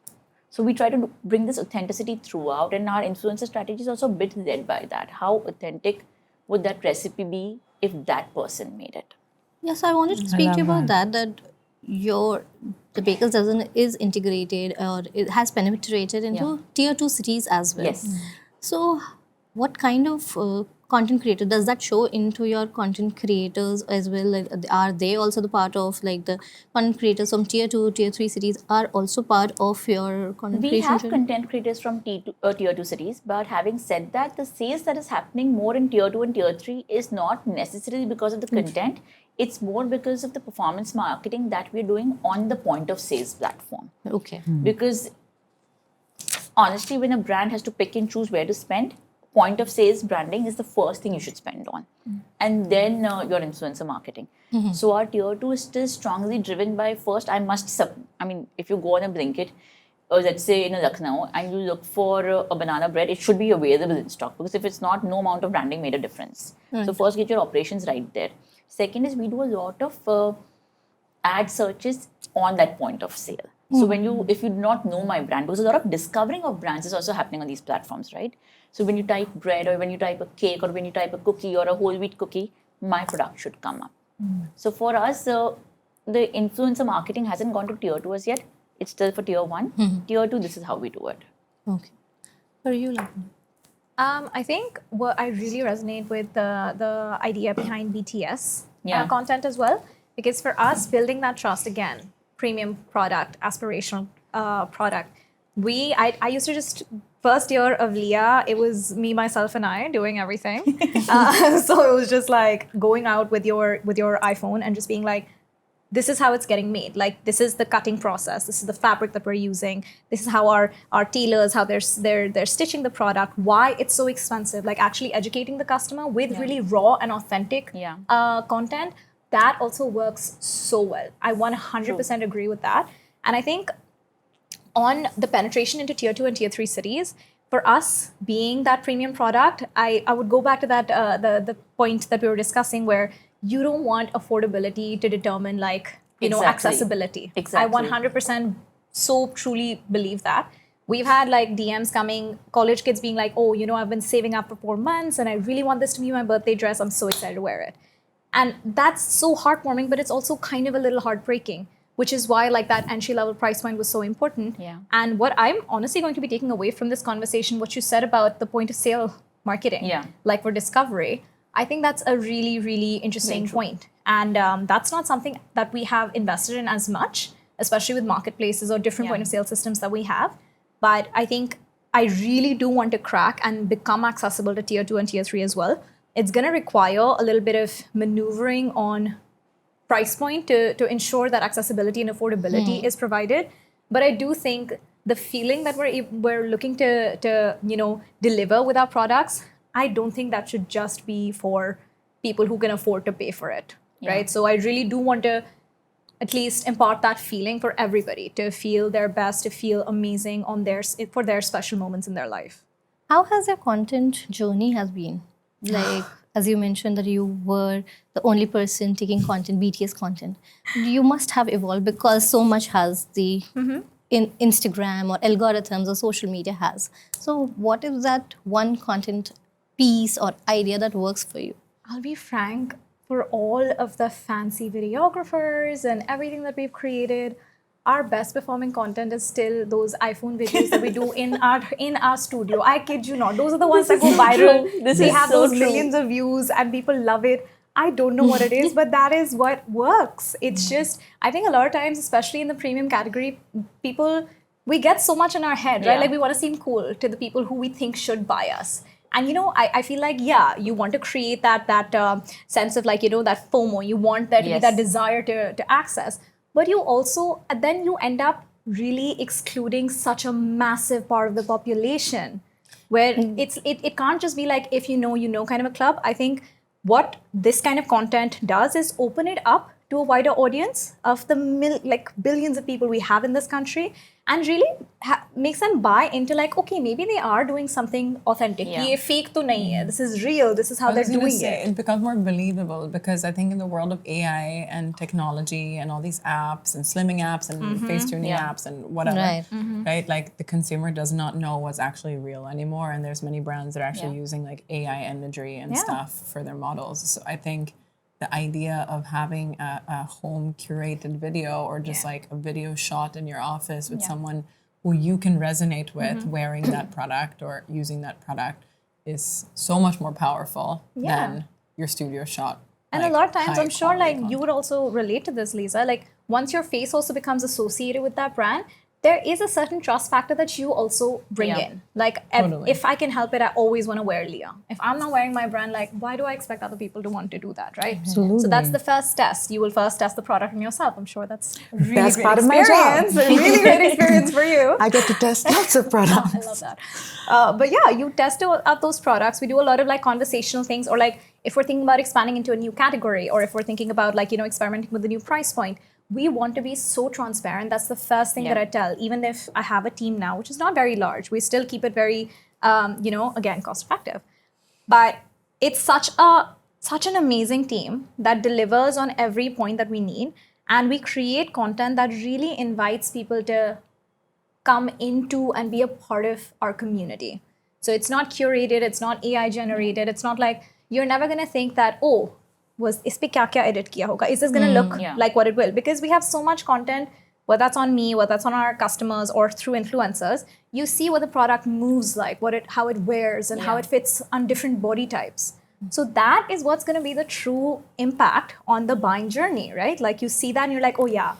Speaker 4: So we try to bring this authenticity throughout, and our influencer strategy is also a bit led by that. How authentic would that recipe be if that person made it?
Speaker 1: Yes, I wanted to speak to you about that the Baker's Dozen is integrated or it has penetrated into tier 2 cities as well.
Speaker 4: Yes.
Speaker 1: So what kind of content creator does that show into your content creators as well? Like, are they also the part of like the content creators from tier 2, tier 3 cities are also part of your content
Speaker 4: We
Speaker 1: creation
Speaker 4: have
Speaker 1: journey?
Speaker 4: content creators from tier 2 cities, but having said that, the sales that is happening more in tier 2 and tier 3 is not necessarily because of the content. It's more because of the performance marketing that we're doing on the point of sales platform.
Speaker 1: Okay.
Speaker 4: Because honestly, when a brand has to pick and choose where to spend, point of sales branding is the first thing you should spend on. And then your influencer marketing. So our tier 2 is still strongly driven by first, if you go on a Blinkit, let's say in a Lucknow, and you look for a banana bread, it should be available in stock, because if it's not, no amount of branding made a difference. So first, get your operations right there. Second is we do a lot of ad searches on that point of sale. So if you do not know my brand, because a lot of discovering of brands is also happening on these platforms, right? So when you type bread, or when you type a cake, or when you type a cookie or a whole wheat cookie, my product should come up. So for us, the influencer marketing hasn't gone to tier 2 as yet. It's still for tier 1. Tier 2, this is how we do it.
Speaker 1: Okay. For you, Lavanya?
Speaker 3: I think what I really resonate with the idea behind BTS content as well, because for us, building that trust again, premium product, aspirational product. I used to just first year of Leah, it was me, myself, and I doing everything. So it was just like going out with your iPhone and just being like, this is how it's getting made. Like, this is the cutting process. This is the fabric that we're using. This is how our tailors, how they're stitching the product. Why it's so expensive. Like actually educating the customer with really raw and authentic content. That also works so well. I 100% agree with that. And I think on the penetration into tier 2 and tier 3 cities, for us being that premium product, I would go back to that the point that we were discussing where you don't want affordability to determine accessibility.
Speaker 4: Exactly.
Speaker 3: I 100% so truly believe that. We've had like DMs coming, college kids being like, oh, I've been saving up for 4 months and I really want this to be my birthday dress. I'm so excited to wear it. And that's so heartwarming, but it's also kind of a little heartbreaking, which is why like that entry level price point was so important.
Speaker 4: Yeah.
Speaker 3: And what I'm honestly going to be taking away from this conversation, what you said about the point of sale marketing, like for discovery, I think that's a really, really interesting point. And that's not something that we have invested in as much, especially with marketplaces or different point of sale systems that we have. But I think I really do want to crack and become accessible to tier 2 and tier 3 as well. It's going to require a little bit of maneuvering on price point to ensure that accessibility and affordability is provided. But I do think the feeling that we're looking to deliver with our products, I don't think that should just be for people who can afford to pay for it, right? So I really do want to at least impart that feeling for everybody to feel their best, to feel amazing for their special moments in their life.
Speaker 1: How has your content journey has been? Like, as you mentioned that you were the only person taking content, BTS content. You must have evolved because so much has the in Instagram or algorithms or social media has. So what is that one content piece or idea that works for you?
Speaker 3: I'll be frank, for all of the fancy videographers and everything that we've created, our best performing content is still those iPhone videos that we do in our studio. I kid you not. Those are the ones that go viral. They have those millions of views and people love it. I don't know what it is, but that is what works. It's just, I think a lot of times, especially in the premium category, we get so much in our head, right? Like we want to seem cool to the people who we think should buy us. And I feel like, you want to create that sense of like, that FOMO. You want there to be that desire to access. But you also, then you end up really excluding such a massive part of the population where it can't just be like, if you know kind of a club. I think what this kind of content does is open it up to a wider audience of the billions of people we have in this country. and really makes them buy into like, okay, maybe they are doing something authentic.
Speaker 4: Yeah.
Speaker 3: Ye fake to nahi hai. This is real. This is how they're doing it.
Speaker 5: It becomes more believable because I think in the world of AI and technology and all these apps and slimming apps and face tuning apps and whatever,
Speaker 1: Right.
Speaker 5: right? Like the consumer does not know what's actually real anymore, and there's many brands that are actually using like AI imagery and stuff for their models. So I think the idea of having a home curated video or just like a video shot in your office with someone who you can resonate with wearing that product or using that product is so much more powerful than your studio shot.
Speaker 3: And
Speaker 5: like,
Speaker 3: a lot of times,
Speaker 5: high
Speaker 3: I'm sure
Speaker 5: quality
Speaker 3: like
Speaker 5: content.
Speaker 3: you would also relate to this, Leeza. Like once your face also becomes associated with that brand, there is a certain trust factor that you also bring in. Like
Speaker 5: Totally.
Speaker 3: if I can help it, I always want to wear Leah. If I'm not wearing my brand, like why do I expect other people to want to do that, right?
Speaker 5: Absolutely.
Speaker 3: So that's the first test. You will first test the product on yourself. I'm sure that's a really
Speaker 2: Best
Speaker 3: great
Speaker 2: part of my job.
Speaker 3: experience. A really great experience for you.
Speaker 2: I get to test lots of products.
Speaker 3: I love that. But yeah, you test out those products. We do a lot of like conversational things, or like if we're thinking about expanding into a new category, or if we're thinking about like, experimenting with a new price point, we want to be so transparent. That's the first thing that I tell. Even if I have a team now, which is not very large, we still keep it very, again, cost effective. But it's such an amazing team that delivers on every point that we need. And we create content that really invites people to come into and be a part of our community. So it's not curated, it's not AI generated, it's not like, you're never going to think that, oh, was is pe kya edit kiya hoga? Is this going to look like what it will? Because we have so much content, whether that's on me, whether that's on our customers or through influencers, you see what the product moves like, how it wears and how it fits on different body types. So that is what's going to be the true impact on the buying journey, right? Like you see that and you're like, oh yeah,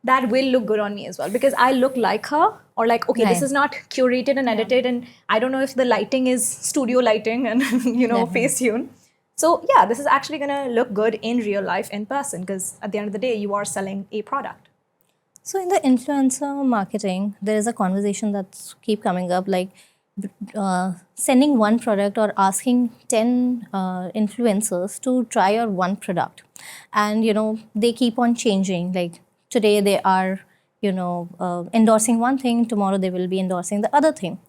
Speaker 3: that will look good on me as well because I look like her, or like, okay, this is not curated and edited and I don't know if the lighting is studio lighting and, face tune. So yeah, this is actually going to look good in real life in person because at the end of the day, you are selling a product.
Speaker 1: So in the influencer marketing, there is a conversation that's keep coming up, like sending one product or asking 10 influencers to try your one product. And, they keep on changing. Like today they are, endorsing one thing, tomorrow they will be endorsing the other thing.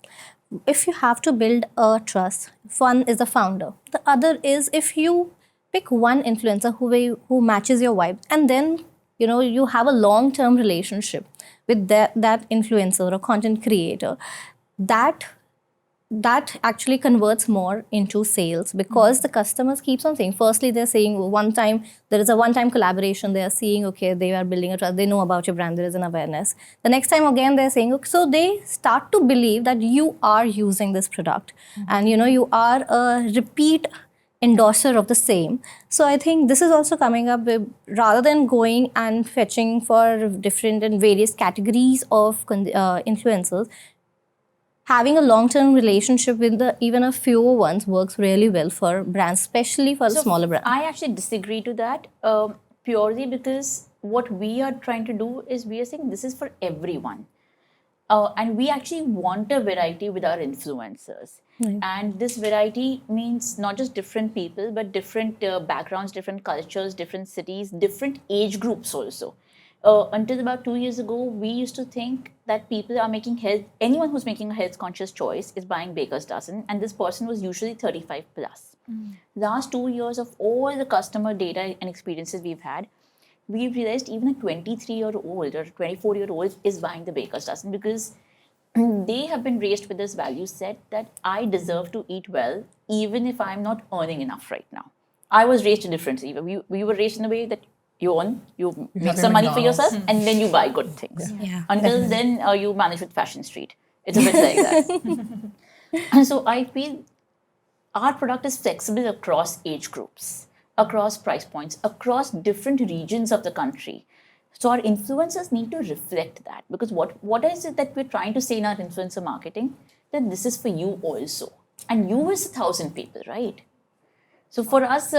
Speaker 1: If you have to build a trust, one is the founder. The other is if you pick one influencer who matches your vibe, and then you have a long-term relationship with that influencer or content creator, that actually converts more into sales because the customers keeps on saying, firstly, they're saying there is a one-time collaboration. They are seeing, okay, they are building a trust. They know about your brand. There is an awareness. The next time again, they're saying, okay, so they start to believe that you are using this product and, you are a repeat endorser of the same. So I think this is also coming up with, rather than going and fetching for different and various categories of influencers, having a long-term relationship with even a fewer ones works really well for brands, especially for smaller brands.
Speaker 4: I actually disagree to that purely because what we are trying to do is we are saying this is for everyone. And we actually want a variety with our influencers. Right. And this variety means not just different people, but different backgrounds, different cultures, different cities, different age groups also. Until about 2 years ago, we used to think that people are anyone who's making a health conscious choice is buying baker's dozen, and this person was usually 35 plus. Last 2 years of all the customer data and experiences we've had, we've realized even a 23-year-old or 24-year-old is buying the baker's dozen because they have been raised with this value set that I deserve to eat well even if I'm not earning enough right now. I was raised differently. We were raised in a way that you make some money for yourself and then you buy good things.
Speaker 1: Yeah.
Speaker 4: Until then, you manage with Fashion Street. It's a bit like that. And so I feel our product is flexible across age groups, across price points, across different regions of the country. So our influencers need to reflect that because what is it that we're trying to say in our influencer marketing? That this is for you also. And you is 1,000 people, right? So for us,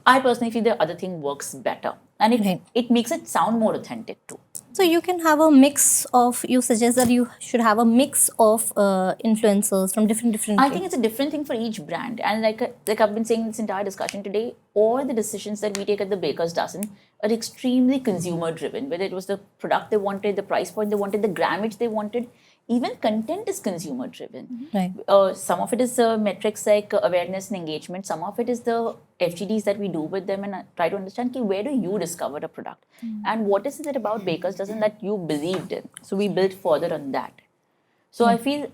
Speaker 4: I personally feel the other thing works better, and it makes it sound more authentic too.
Speaker 1: So you can have a mix of, you suggest that you should have a mix of influencers from different.
Speaker 4: I think it's a different thing for each brand, and like I've been saying this entire discussion today, all the decisions that we take at the Baker's Dozen are extremely consumer driven. Whether it was the product they wanted, the price point they wanted, the grammage they wanted, even content is consumer driven.
Speaker 1: Right.
Speaker 4: Some of it is metrics like awareness and engagement. Some of it is the FGDs that we do with them and try to understand where do you discover a product and what is it about Baker's Dozen that you believed in. So we built further on that. So I feel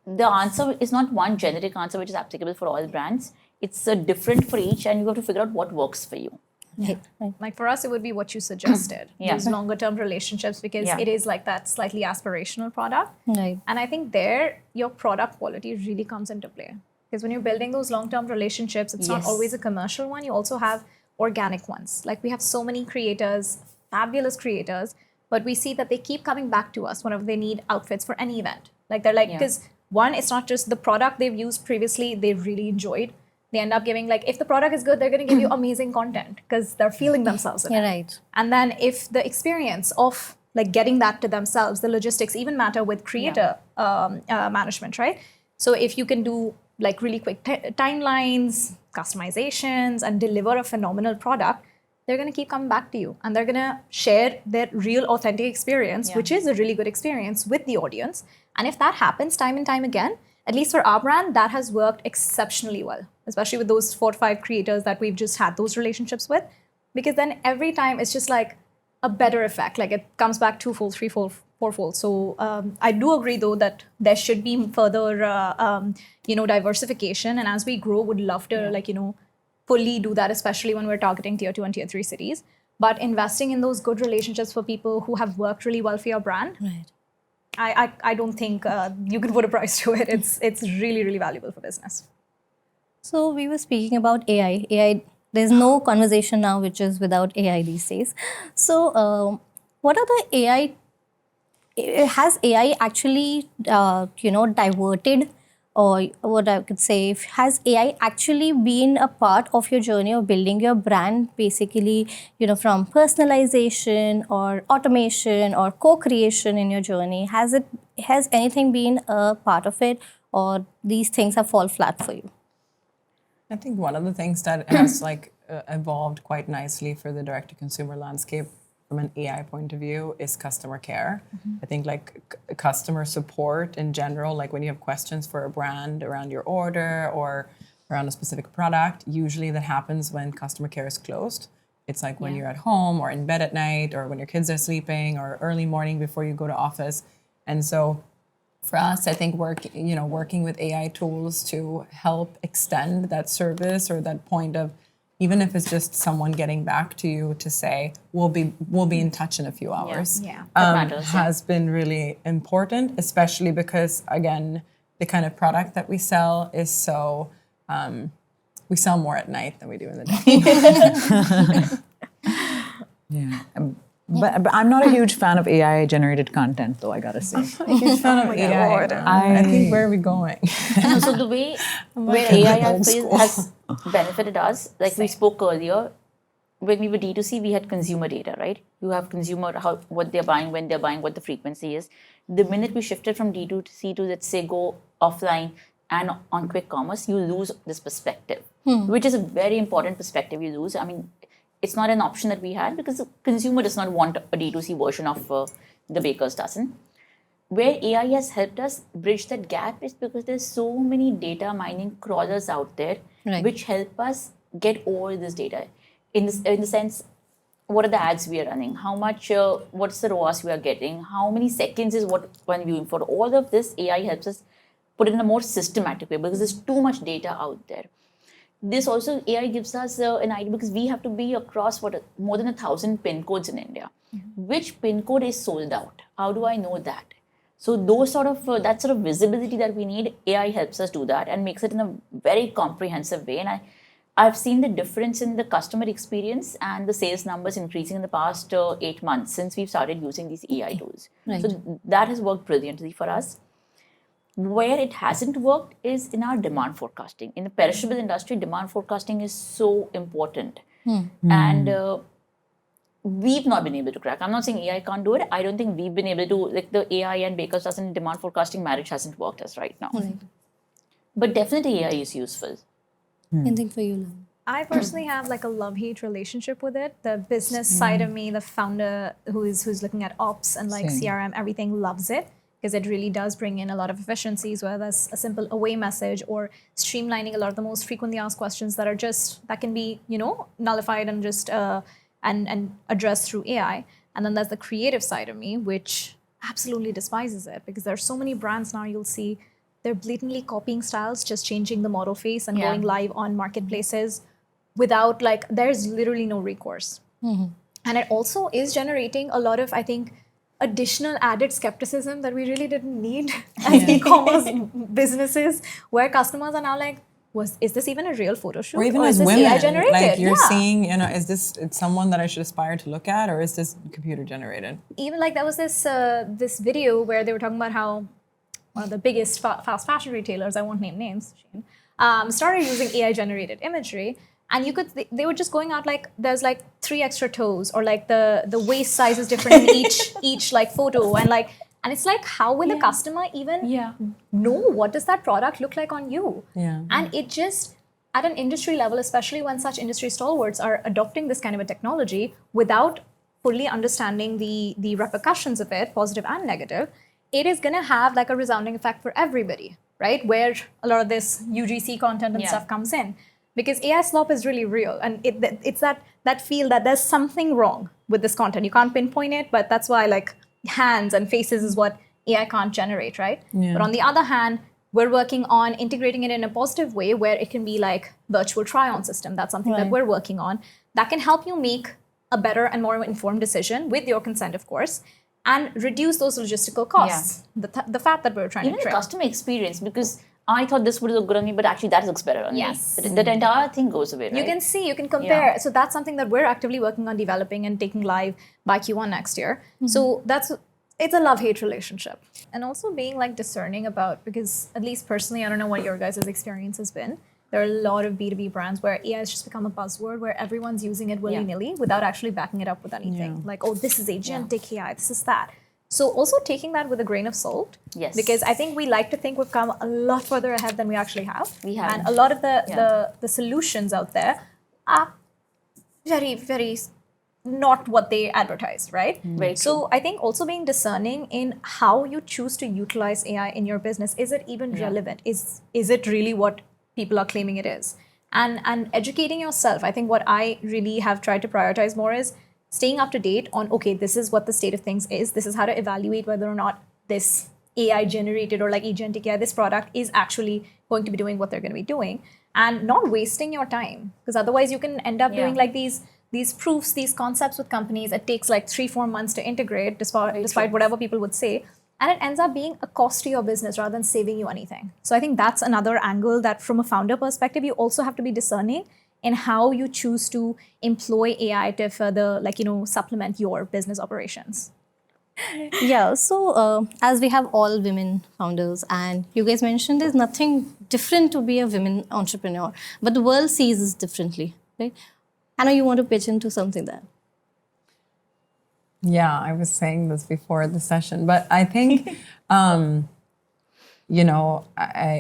Speaker 4: the answer is not one generic answer which is applicable for all brands. It's different for each, and you have to figure out what works for you.
Speaker 1: Right.
Speaker 3: Like for us, it would be what you suggested. Those longer term relationships, because it is like that slightly aspirational product.
Speaker 1: Right.
Speaker 3: And I think there, your product quality really comes into play. Because when you're building those long term relationships, it's not always a commercial one. You also have organic ones. Like we have so many creators, fabulous creators, but we see that they keep coming back to us whenever they need outfits for any event. Like they're like, because one, it's not just the product they've used previously, they've really enjoyed. They end up giving, like, if the product is good, they're going to give you amazing content because they're feeling themselves in it.
Speaker 1: Right.
Speaker 3: And then if the experience of like getting that to themselves, the logistics even matter with creator management, right? So if you can do like really quick timelines, customizations, and deliver a phenomenal product, they're going to keep coming back to you and they're going to share their real authentic experience, which is a really good experience with the audience. And if that happens time and time again, at least for our brand, that has worked exceptionally well, especially with those 4 or 5 creators that we've just had those relationships with. Because then every time it's just like a better effect, like it comes back 2-fold, 3-fold, 4-fold. So I do agree though that there should be further, diversification. And as we grow, would love to fully do that, especially when we're targeting tier 2 and tier 3 cities. But investing in those good relationships for people who have worked really well for your brand.
Speaker 1: Right.
Speaker 3: I don't think you can put a price to it. It's really, really valuable for business.
Speaker 1: So we were speaking about AI. AI, there's no conversation now which is without AI these days. So what are the AI, has AI actually, diverted, or what I could say, has AI actually been a part of your journey of building your brand, basically, from personalization or automation or co-creation in your journey? Has anything been a part of it, or these things have fall flat for you?
Speaker 5: I think one of the things that has evolved quite nicely for the direct-to-consumer landscape from an AI point of view is customer care. I think customer support in general, like when you have questions for a brand around your order or around a specific product, usually that happens when customer care is closed. It's like when you're at home or in bed at night or when your kids are sleeping or early morning before you go to office. And so for us, I think working with AI tools to help extend that service or that point of, even if it's just someone getting back to you to say, we'll be in touch in a few hours, has been really important, especially because, again, the kind of product that we sell is so, we sell more at night than we do in the day.
Speaker 2: But I'm not a huge fan of AI generated content, though, I gotta say.
Speaker 5: I'm a huge fan of AI. I think, where are we going?
Speaker 4: So the way where AI has benefited us, like we spoke earlier, when we were D2C, we had consumer data, right? You have consumer, what they're buying, when they're buying, what the frequency is. The minute we shifted from D2C to, let's say, go offline and on quick commerce, you lose this perspective, which is a very important perspective you lose. I mean, it's not an option that we had because the consumer does not want a D2C version of the Baker's Dozen. Where AI has helped us bridge that gap is because there's so many data mining crawlers out there, which help us get all this data. In the sense, what are the ads we are running? How much, what's the ROAS we are getting? How many seconds is what one viewing for? All of this, AI helps us put it in a more systematic way because there's too much data out there. This also, AI gives us an idea because we have to be across more than 1,000 pin codes in India. Which pin code is sold out? How do I know that? So those that sort of visibility that we need, AI helps us do that and makes it in a very comprehensive way. And I've seen the difference in the customer experience and the sales numbers increasing in the past 8 months since we've started using these AI tools. So that has worked brilliantly for us. Where it hasn't worked is in our demand forecasting. In the perishable industry, demand forecasting is so important. And we've not been able to crack. I'm not saying AI can't do it. I don't think we've been able to, like the AI and Baker's dozen demand forecasting marriage hasn't worked as right now.
Speaker 1: Right.
Speaker 4: But definitely AI is useful.
Speaker 1: Anything for you, Lavanya?
Speaker 3: I personally have like a love-hate relationship with it. The business side of me, the founder who's looking at ops and like
Speaker 2: Same.
Speaker 3: CRM, everything loves it because it really does bring in a lot of efficiencies, whether that's a simple away message or streamlining a lot of the most frequently asked questions that are just, that can be, nullified and just, and addressed through AI. And then there's the creative side of me, which absolutely despises it because there are so many brands now you'll see they're blatantly copying styles, just changing the model face and going live on marketplaces without like, there's literally no recourse. And it also is generating a lot of, I think, additional added skepticism that we really didn't need as e-commerce businesses, where customers are now like, is this even a real photo shoot?
Speaker 5: Or even
Speaker 3: is
Speaker 5: as
Speaker 3: this
Speaker 5: women,
Speaker 3: AI generated?
Speaker 5: like you're seeing, is this someone that I should aspire to look at, or is this computer generated?
Speaker 3: Even like there was this video where they were talking about how one of the biggest fast fashion retailers, I won't name names, started using AI generated imagery. And they were just going out like, there's like 3 extra toes, or like the waist size is different in each like photo. And it's like, how will the customer even know what does that product look like on you?
Speaker 5: Yeah.
Speaker 3: And it just, at an industry level, especially when such industry stalwarts are adopting this kind of a technology without fully understanding the repercussions of it, positive and negative, it is going to have like a resounding effect for everybody, right? Where a lot of this UGC content and stuff comes in. Because AI slop is really real, and it's that feel that there's something wrong with this content. You can't pinpoint it, but that's why like hands and faces is what AI can't generate, right?
Speaker 5: Yeah.
Speaker 3: But on the other hand, we're working on integrating it in a positive way where it can be like virtual try-on system. That's something that we're working on that can help you make a better and more informed decision with your consent, of course, and reduce those logistical costs, the fat that we're trying
Speaker 4: Even
Speaker 3: to
Speaker 4: the
Speaker 3: trim.
Speaker 4: customer experience, because I thought this would look good on me, but actually that looks better on me. That entire thing goes away, right?
Speaker 3: You can see, you can compare. So that's something that we're actively working on developing and taking live by Q1 next year. So it's a love-hate relationship. And also being like discerning about, because at least personally, I don't know what your guys' experience has been. There are a lot of B2B brands where AI has just become a buzzword where everyone's using it willy-nilly without actually backing it up with anything. Like, oh, this is agentic AI, this is that. So also taking that with a grain of salt.
Speaker 4: Yes.
Speaker 3: Because I think we like to think we've come a lot further ahead than we actually have.
Speaker 4: We have.
Speaker 3: And a lot of the solutions out there are very, very not what they advertise, right?
Speaker 4: Very
Speaker 3: So I think also being discerning in how you choose to utilize AI in your business. Is it even relevant? Is it really what people are claiming it is? And educating yourself. I think what I really have tried to prioritize more is staying up to date on, okay, this is what the state of things is. This is how to evaluate whether or not this AI generated or like agentic AI, this product is actually going to be doing what they're going to be doing, and not wasting your time, because otherwise you can end up doing like these proofs, these concepts with companies. It takes like 3-4 months to integrate, despite whatever people would say. And it ends up being a cost to your business rather than saving you anything. So I think that's another angle that from a founder perspective, you also have to be discerning in how you choose to employ AI to further, supplement your business operations.
Speaker 1: Yeah, so as we have all women founders, and you guys mentioned there's nothing different to be a women entrepreneur, but the world sees this differently, right? I know you want to pitch into something there.
Speaker 5: Yeah, I was saying this before the session, but I think, I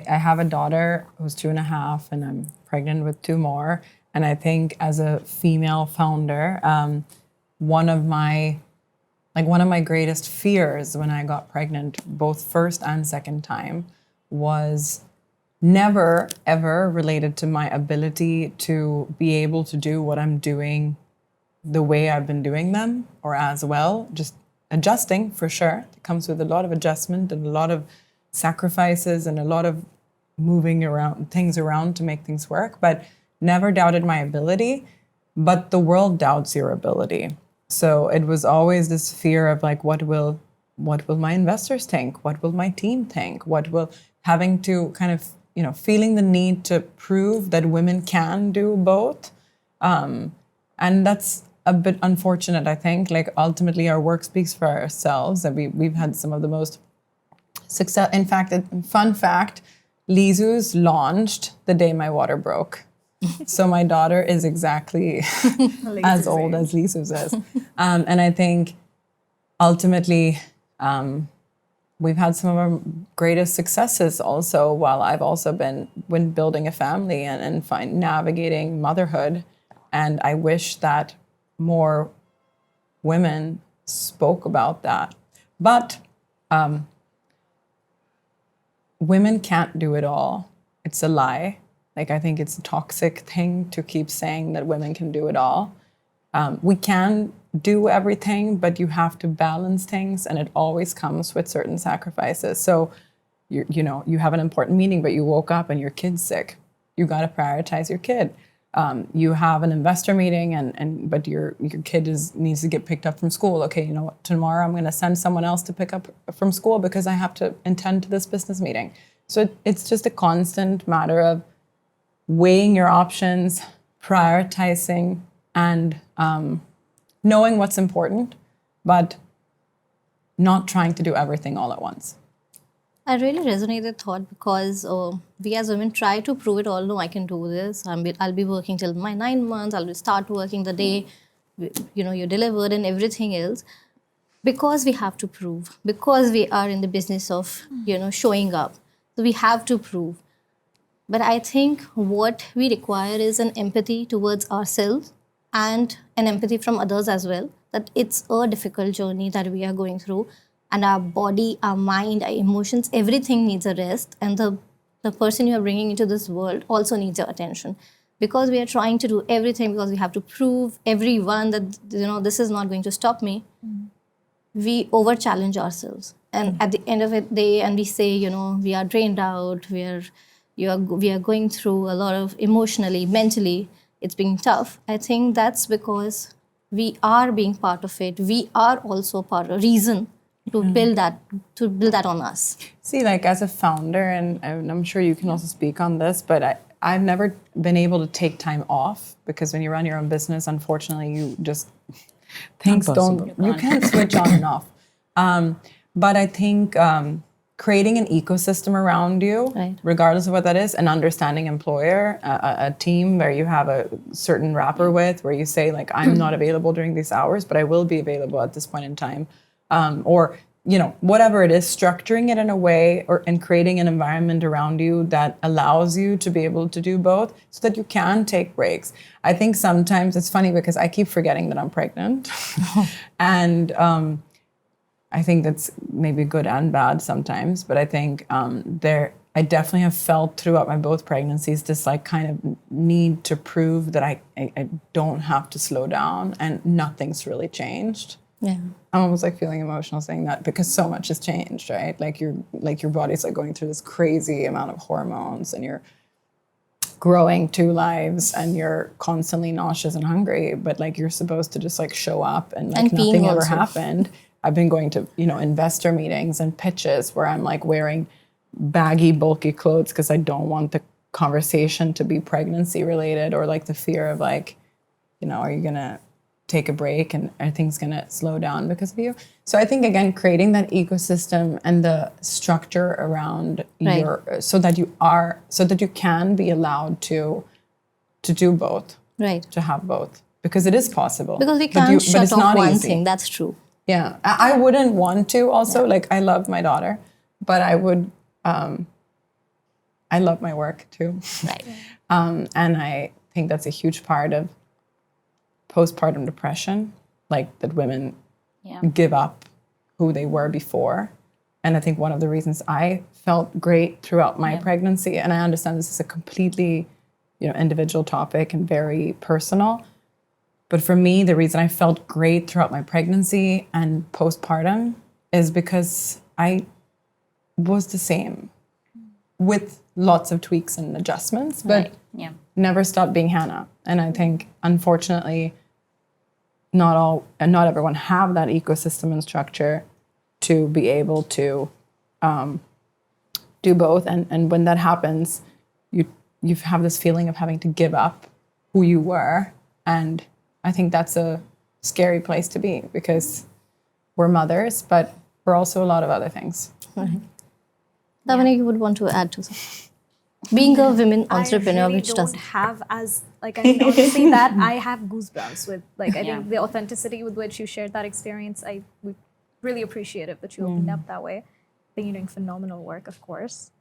Speaker 5: have a daughter who's 2.5, and I'm pregnant with 2 more. And I think as a female founder, one of my greatest fears when I got pregnant, both first and second time, was never ever related to my ability to be able to do what I'm doing the way I've been doing them, or as well, just adjusting for sure. It comes with a lot of adjustment and a lot of sacrifices and a lot of moving things around to make things work, but never doubted my ability. But the world doubts your ability. So it was always this fear of like, what will my investors think? What will my team think? Having to kind of, feeling the need to prove that women can do both. And that's a bit unfortunate, I think. Like ultimately our work speaks for ourselves, and we've had some of the most success. In fact, fun fact, Leezus launched the day my water broke. So my daughter is exactly as old as Leezus is. And I think ultimately, we've had some of our greatest successes also while I've also been when building a family and navigating motherhood. And I wish that more women spoke about that. But women can't do it all. It's a lie. Like, I think it's a toxic thing to keep saying that women can do it all. We can do everything, but you have to balance things, and it always comes with certain sacrifices. So, you have an important meeting, but you woke up and your kid's sick. You got to prioritize your kid. You have an investor meeting, but your kid needs to get picked up from school. Okay, you know what? Tomorrow I'm going to send someone else to pick up from school because I have to attend to this business meeting. So it's just a constant matter of weighing your options, prioritizing, and knowing what's important, but not trying to do everything all at once.
Speaker 1: I really resonate with thought because we as women try to prove it all. No, I can do this. I'll be working till my 9 months. I'll start working the day, you delivered and everything else. Because we have to prove. Because we are in the business of, showing up. So we have to prove. But I think what we require is an empathy towards ourselves and an empathy from others as well. That it's a difficult journey that we are going through. And our body, our mind, our emotions, everything needs a rest. And the person you are bringing into this world also needs your attention. Because we are trying to do everything, because we have to prove everyone that, this is not going to stop me, we over-challenge ourselves. And at the end of the day, and we say, we are drained out, we are going through a lot of emotionally, mentally, it's being tough. I think that's because we are being part of it. We are also part of a reason to build that on us.
Speaker 5: See, like as a founder, and I'm sure you can also speak on this, but I've never been able to take time off because when you run your own business, unfortunately, you can't switch on and off. But I think creating an ecosystem around you,
Speaker 1: right,
Speaker 5: regardless of what that is, an understanding employer, a team where you have a certain rapport with, where you say like, I'm not available during these hours, but I will be available at this point in time. Or whatever it is, structuring it in a way and creating an environment around you that allows you to be able to do both so that you can take breaks. I think sometimes it's funny because I keep forgetting that I'm pregnant. And I think that's maybe good and bad sometimes. But I think I definitely have felt throughout my both pregnancies this like kind of need to prove that I don't have to slow down and nothing's really changed.
Speaker 1: Yeah.
Speaker 5: I'm almost like feeling emotional saying that because so much has changed, right? Like your body's like going through this crazy amount of hormones and you're growing 2 lives and you're constantly nauseous and hungry, but like you're supposed to just like show up and like
Speaker 1: and
Speaker 5: nothing ever
Speaker 1: also
Speaker 5: happened. I've been going to, investor meetings and pitches where I'm like wearing baggy, bulky clothes because I don't want the conversation to be pregnancy related or like the fear of like, are you going to take a break and are things going to slow down because of you? So I think, again, creating that ecosystem and the structure around
Speaker 1: right,
Speaker 5: so that you can be allowed to do both,
Speaker 1: right,
Speaker 5: to have both, because it is possible.
Speaker 1: because we can't shut off one
Speaker 5: easy.
Speaker 1: thing. That's true.
Speaker 5: Yeah, I wouldn't want to also, like I love my daughter, but I would, I love my work too.
Speaker 1: Right.
Speaker 5: And I think that's a huge part of postpartum depression, like that women give up who they were before. And I think one of the reasons I felt great throughout my pregnancy, and I understand this is a completely, individual topic and very personal, but for me, the reason I felt great throughout my pregnancy and postpartum is because I was the same with lots of tweaks and adjustments, but never stopped being Hanna. And I think, unfortunately, not everyone have that ecosystem and structure to be able to do both. And when that happens, you have this feeling of having to give up who you were. And I think that's a scary place to be because we're mothers, but we're also a lot of other things.
Speaker 1: Mm-hmm. Lavanya, you would want to add to something? Being a women entrepreneur,
Speaker 3: I really
Speaker 1: which
Speaker 3: don't
Speaker 1: doesn't.
Speaker 3: have as like, I mean, honestly, that I have goosebumps with, like, I
Speaker 4: Yeah.
Speaker 3: think the authenticity with which you shared that experience, I would really appreciative that you opened up that way. I think you're doing phenomenal work, of course.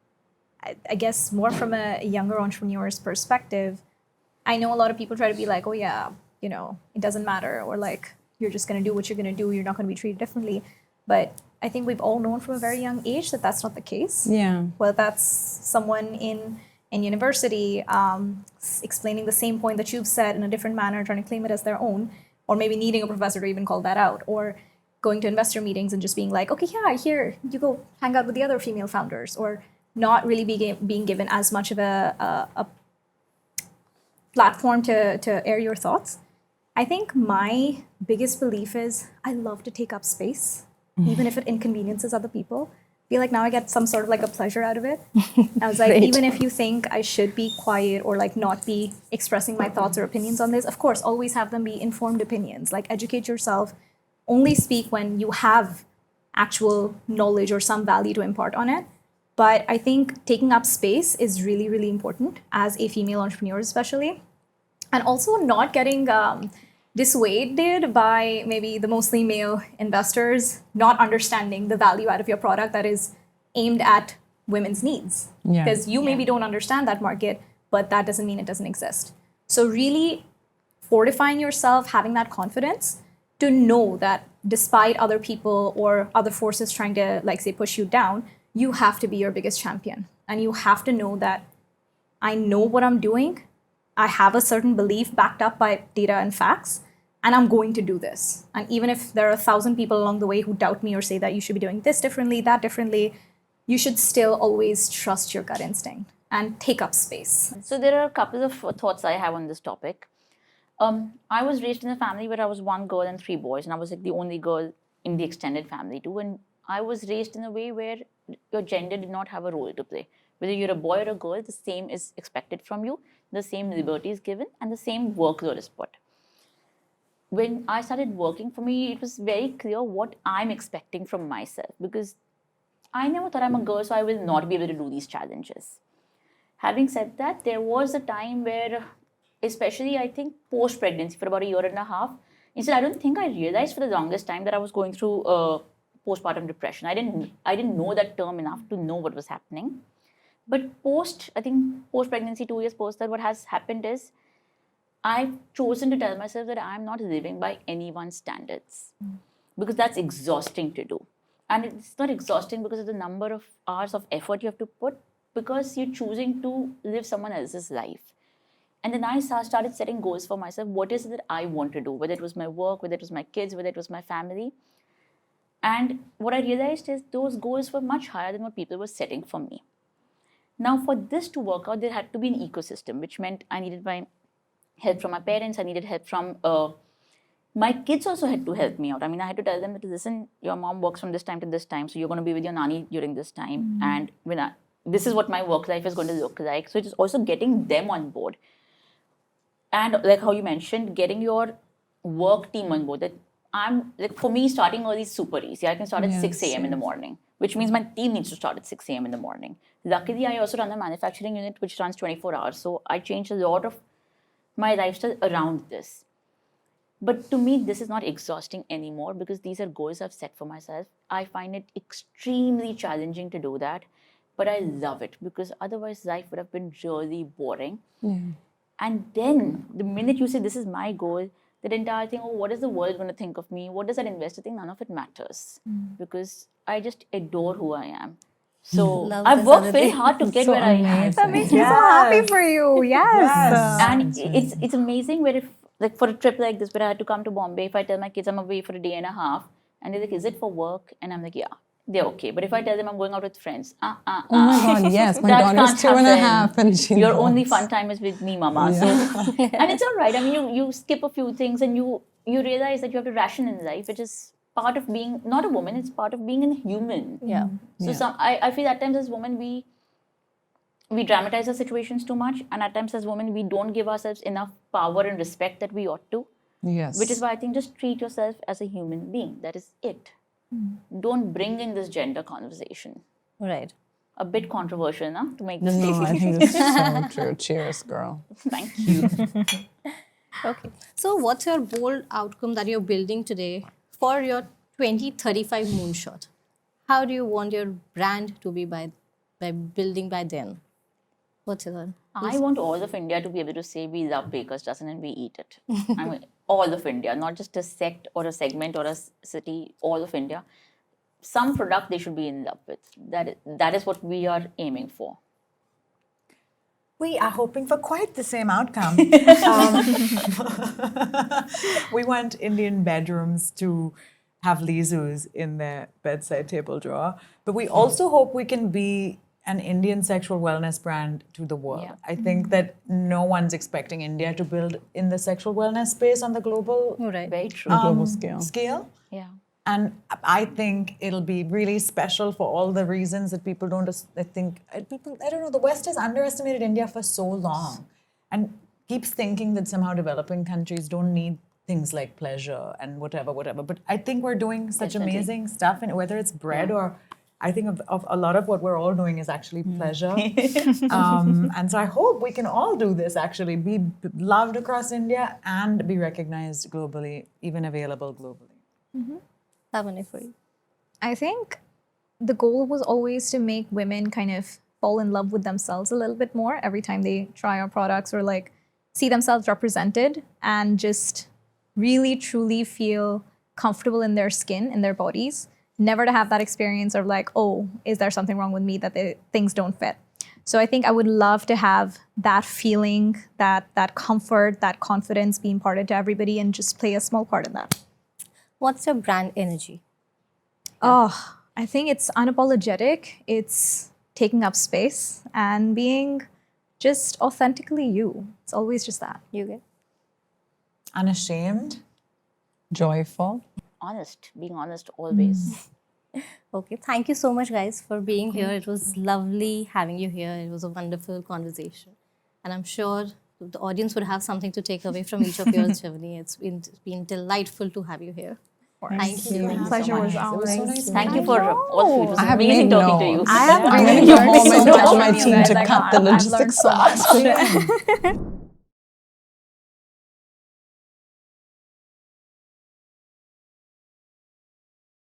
Speaker 3: I guess more from a younger entrepreneur's perspective, I know a lot of people try to be like, oh yeah, you know, it doesn't matter, or like, you're just going to do what you're going to do, you're not going to be treated differently. But I think we've all known from a very young age that that's not the case.
Speaker 5: Yeah.
Speaker 3: Whether that's someone in university explaining the same point that you've said in a different manner, trying to claim it as their own, or maybe needing a professor to even call that out, or going to investor meetings and just being like, okay, yeah, here, you go hang out with the other female founders, or not really being given as much of a platform to air your thoughts. I think my biggest belief is I love to take up space, even if it inconveniences other people. I feel like now I get some sort of like a pleasure out of it. I was like,
Speaker 1: Great.
Speaker 3: even if you think I should be quiet or like not be expressing my thoughts or opinions on this, of course, always have them be informed opinions. Like, educate yourself. Only speak when you have actual knowledge or some value to impart on it. But I think taking up space is really, really important as a female entrepreneur, especially. And also not getting dissuaded by maybe the mostly male investors not understanding the value out of your product that is aimed at women's needs.
Speaker 5: Yeah.
Speaker 3: Because you maybe don't understand that market, but that doesn't mean it doesn't exist. So really fortifying yourself, having that confidence to know that despite other people or other forces trying to, like, say, push you down, you have to be your biggest champion. And you have to know that I know what I'm doing. I have a certain belief backed up by data and facts, and I'm going to do this. And even if there are 1,000 people along the way who doubt me or say that you should be doing this differently, that differently, you should still always trust your gut instinct and take up space.
Speaker 4: So there are a couple of thoughts I have on this topic. I was raised in a family where I was one girl and 3 boys, and I was like the only girl in the extended family too. And I was raised in a way where your gender did not have a role to play. Whether you're a boy or a girl, the same is expected from you, the same liberty is given, and the same workload is put. When I started working, for me, it was very clear what I'm expecting from myself, because I never thought I'm a girl, so I will not be able to do these challenges. Having said that, there was a time where, especially I think post-pregnancy for about a year and a half, instead I don't think I realized for the longest time that I was going through postpartum depression. I didn't know that term enough to know what was happening. But post-pregnancy, 2 years post that, what has happened is I've chosen to tell myself that I'm not living by anyone's standards, because that's exhausting to do. And it's not exhausting because of the number of hours of effort you have to put, because you're choosing to live someone else's life. And then I started setting goals for myself. What is it that I want to do? Whether it was my work, whether it was my kids, whether it was my family. And what I realized is those goals were much higher than what people were setting for me. Now, for this to work out, there had to be an ecosystem, which meant I needed my help from my parents. I needed help from my kids also had to help me out. I mean, I had to tell them that, listen, your mom works from this time to this time, so you're going to be with your nanny during this time. And this is what my work life is going to look like. So it is also getting them on board. And like how you mentioned, getting your work team on board. That I'm like, for me, starting early is super easy. I can start at 6 a.m. in the morning, which means my team needs to start at 6 a.m. in the morning. Luckily, I also run a manufacturing unit which runs 24 hours. So I changed a lot of my lifestyle around this. But to me, this is not exhausting anymore, because these are goals I've set for myself. I find it extremely challenging to do that, but I love it, because otherwise life would have been really boring. And then the minute you say, this is my goal, that entire thing, oh, what is the world going to think of me? What does that investor think? None of it matters, because I just adore who I am. So
Speaker 1: Love
Speaker 4: I've
Speaker 1: this,
Speaker 4: worked very
Speaker 1: Aditi.
Speaker 4: hard to get where I am.
Speaker 3: That makes me so happy for you. Yes.
Speaker 4: And it's amazing where, if like for a trip like this where I had to come to Bombay, if I tell my kids I'm away for a day and a half, and they're like, is it for work? And I'm like, yeah, they're okay. But if I tell them I'm going out with friends,
Speaker 5: Oh my God, yes. My
Speaker 4: that
Speaker 5: daughter's
Speaker 4: can't
Speaker 5: 2.5
Speaker 4: happen.
Speaker 5: and she
Speaker 4: Your
Speaker 5: knows.
Speaker 4: only fun time is with me, mama. So, and it's all right. I mean, you skip a few things and you realize that you have to ration in life, which is part of being not a woman. It's part of being a human.
Speaker 1: Yeah.
Speaker 4: So I feel at times as women, we dramatize our situations too much, and at times as women, we don't give ourselves enough power and respect that we ought to.
Speaker 5: Yes.
Speaker 4: Which is why I think just treat yourself as a human being. That is it. Don't bring in this gender conversation.
Speaker 1: Right.
Speaker 4: a bit controversial, na, to make this
Speaker 5: No,
Speaker 4: statement.
Speaker 5: I think that's so true. Cheers, girl.
Speaker 4: Thank you.
Speaker 1: Okay. So, what's your bold outcome that you're building today for your 2035 moonshot? How do you want your brand to be by building by then? What's your thought?
Speaker 4: I want all of India to be able to say we love baker's dozen and we eat it. I mean, all of India, not just a sect or a segment or a city, all of India. Some product they should be in love with. That is what we are aiming for.
Speaker 2: We are hoping for quite the same outcome. We want Indian bedrooms to have Leezus in their bedside table drawer, but we also hope we can be an Indian sexual wellness brand to the world.
Speaker 4: Yeah.
Speaker 2: I think that no one's expecting India to build in the sexual wellness space on the global
Speaker 1: Right.
Speaker 4: Very true.
Speaker 5: Global scale.
Speaker 2: scale.
Speaker 4: Yeah.
Speaker 2: And I think it'll be really special for all the reasons that people don't. I think people. I don't know. The West has underestimated India for so long, and keeps thinking that somehow developing countries don't need things like pleasure and whatever. But I think we're doing such
Speaker 4: Definitely.
Speaker 2: amazing stuff, and whether it's bread or, I think of a lot of what we're all doing is actually pleasure. And so I hope we can all do this. Actually, be loved across India and be recognized globally, even available globally.
Speaker 1: Lavanya, for you.
Speaker 3: I think the goal was always to make women kind of fall in love with themselves a little bit more every time they try our products or like see themselves represented and just really truly feel comfortable in their skin, in their bodies. Never to have that experience of like, oh, is there something wrong with me that things don't fit? So I think I would love to have that feeling, that comfort, that confidence be imparted to everybody and just play a small part in that.
Speaker 1: What's your brand energy?
Speaker 3: Oh, I think it's unapologetic. It's taking up space and being just authentically you. It's always just that.
Speaker 1: You get?
Speaker 2: Unashamed.
Speaker 5: Joyful.
Speaker 4: Honest. Being honest always.
Speaker 1: Okay. Thank you so much, guys, for being here. It was lovely having you here. It was a wonderful conversation. And I'm sure the audience would have something to take away from each of your journey. It's been delightful to have you here. Thank you.
Speaker 3: Pleasure was
Speaker 2: It
Speaker 3: ours.
Speaker 2: was so nice.
Speaker 4: Thank you for all the food. It was
Speaker 5: I have
Speaker 4: amazing
Speaker 5: made
Speaker 4: talking to you.
Speaker 5: notes.
Speaker 1: I have
Speaker 5: I'm
Speaker 1: really
Speaker 5: going to go
Speaker 1: learned
Speaker 5: home and
Speaker 1: so
Speaker 5: talk to
Speaker 1: much
Speaker 5: my
Speaker 1: from you
Speaker 5: team
Speaker 1: guys.
Speaker 5: to
Speaker 1: Like,
Speaker 5: cut the
Speaker 3: I've learned
Speaker 5: logistics
Speaker 3: so much
Speaker 5: sauce.
Speaker 3: today.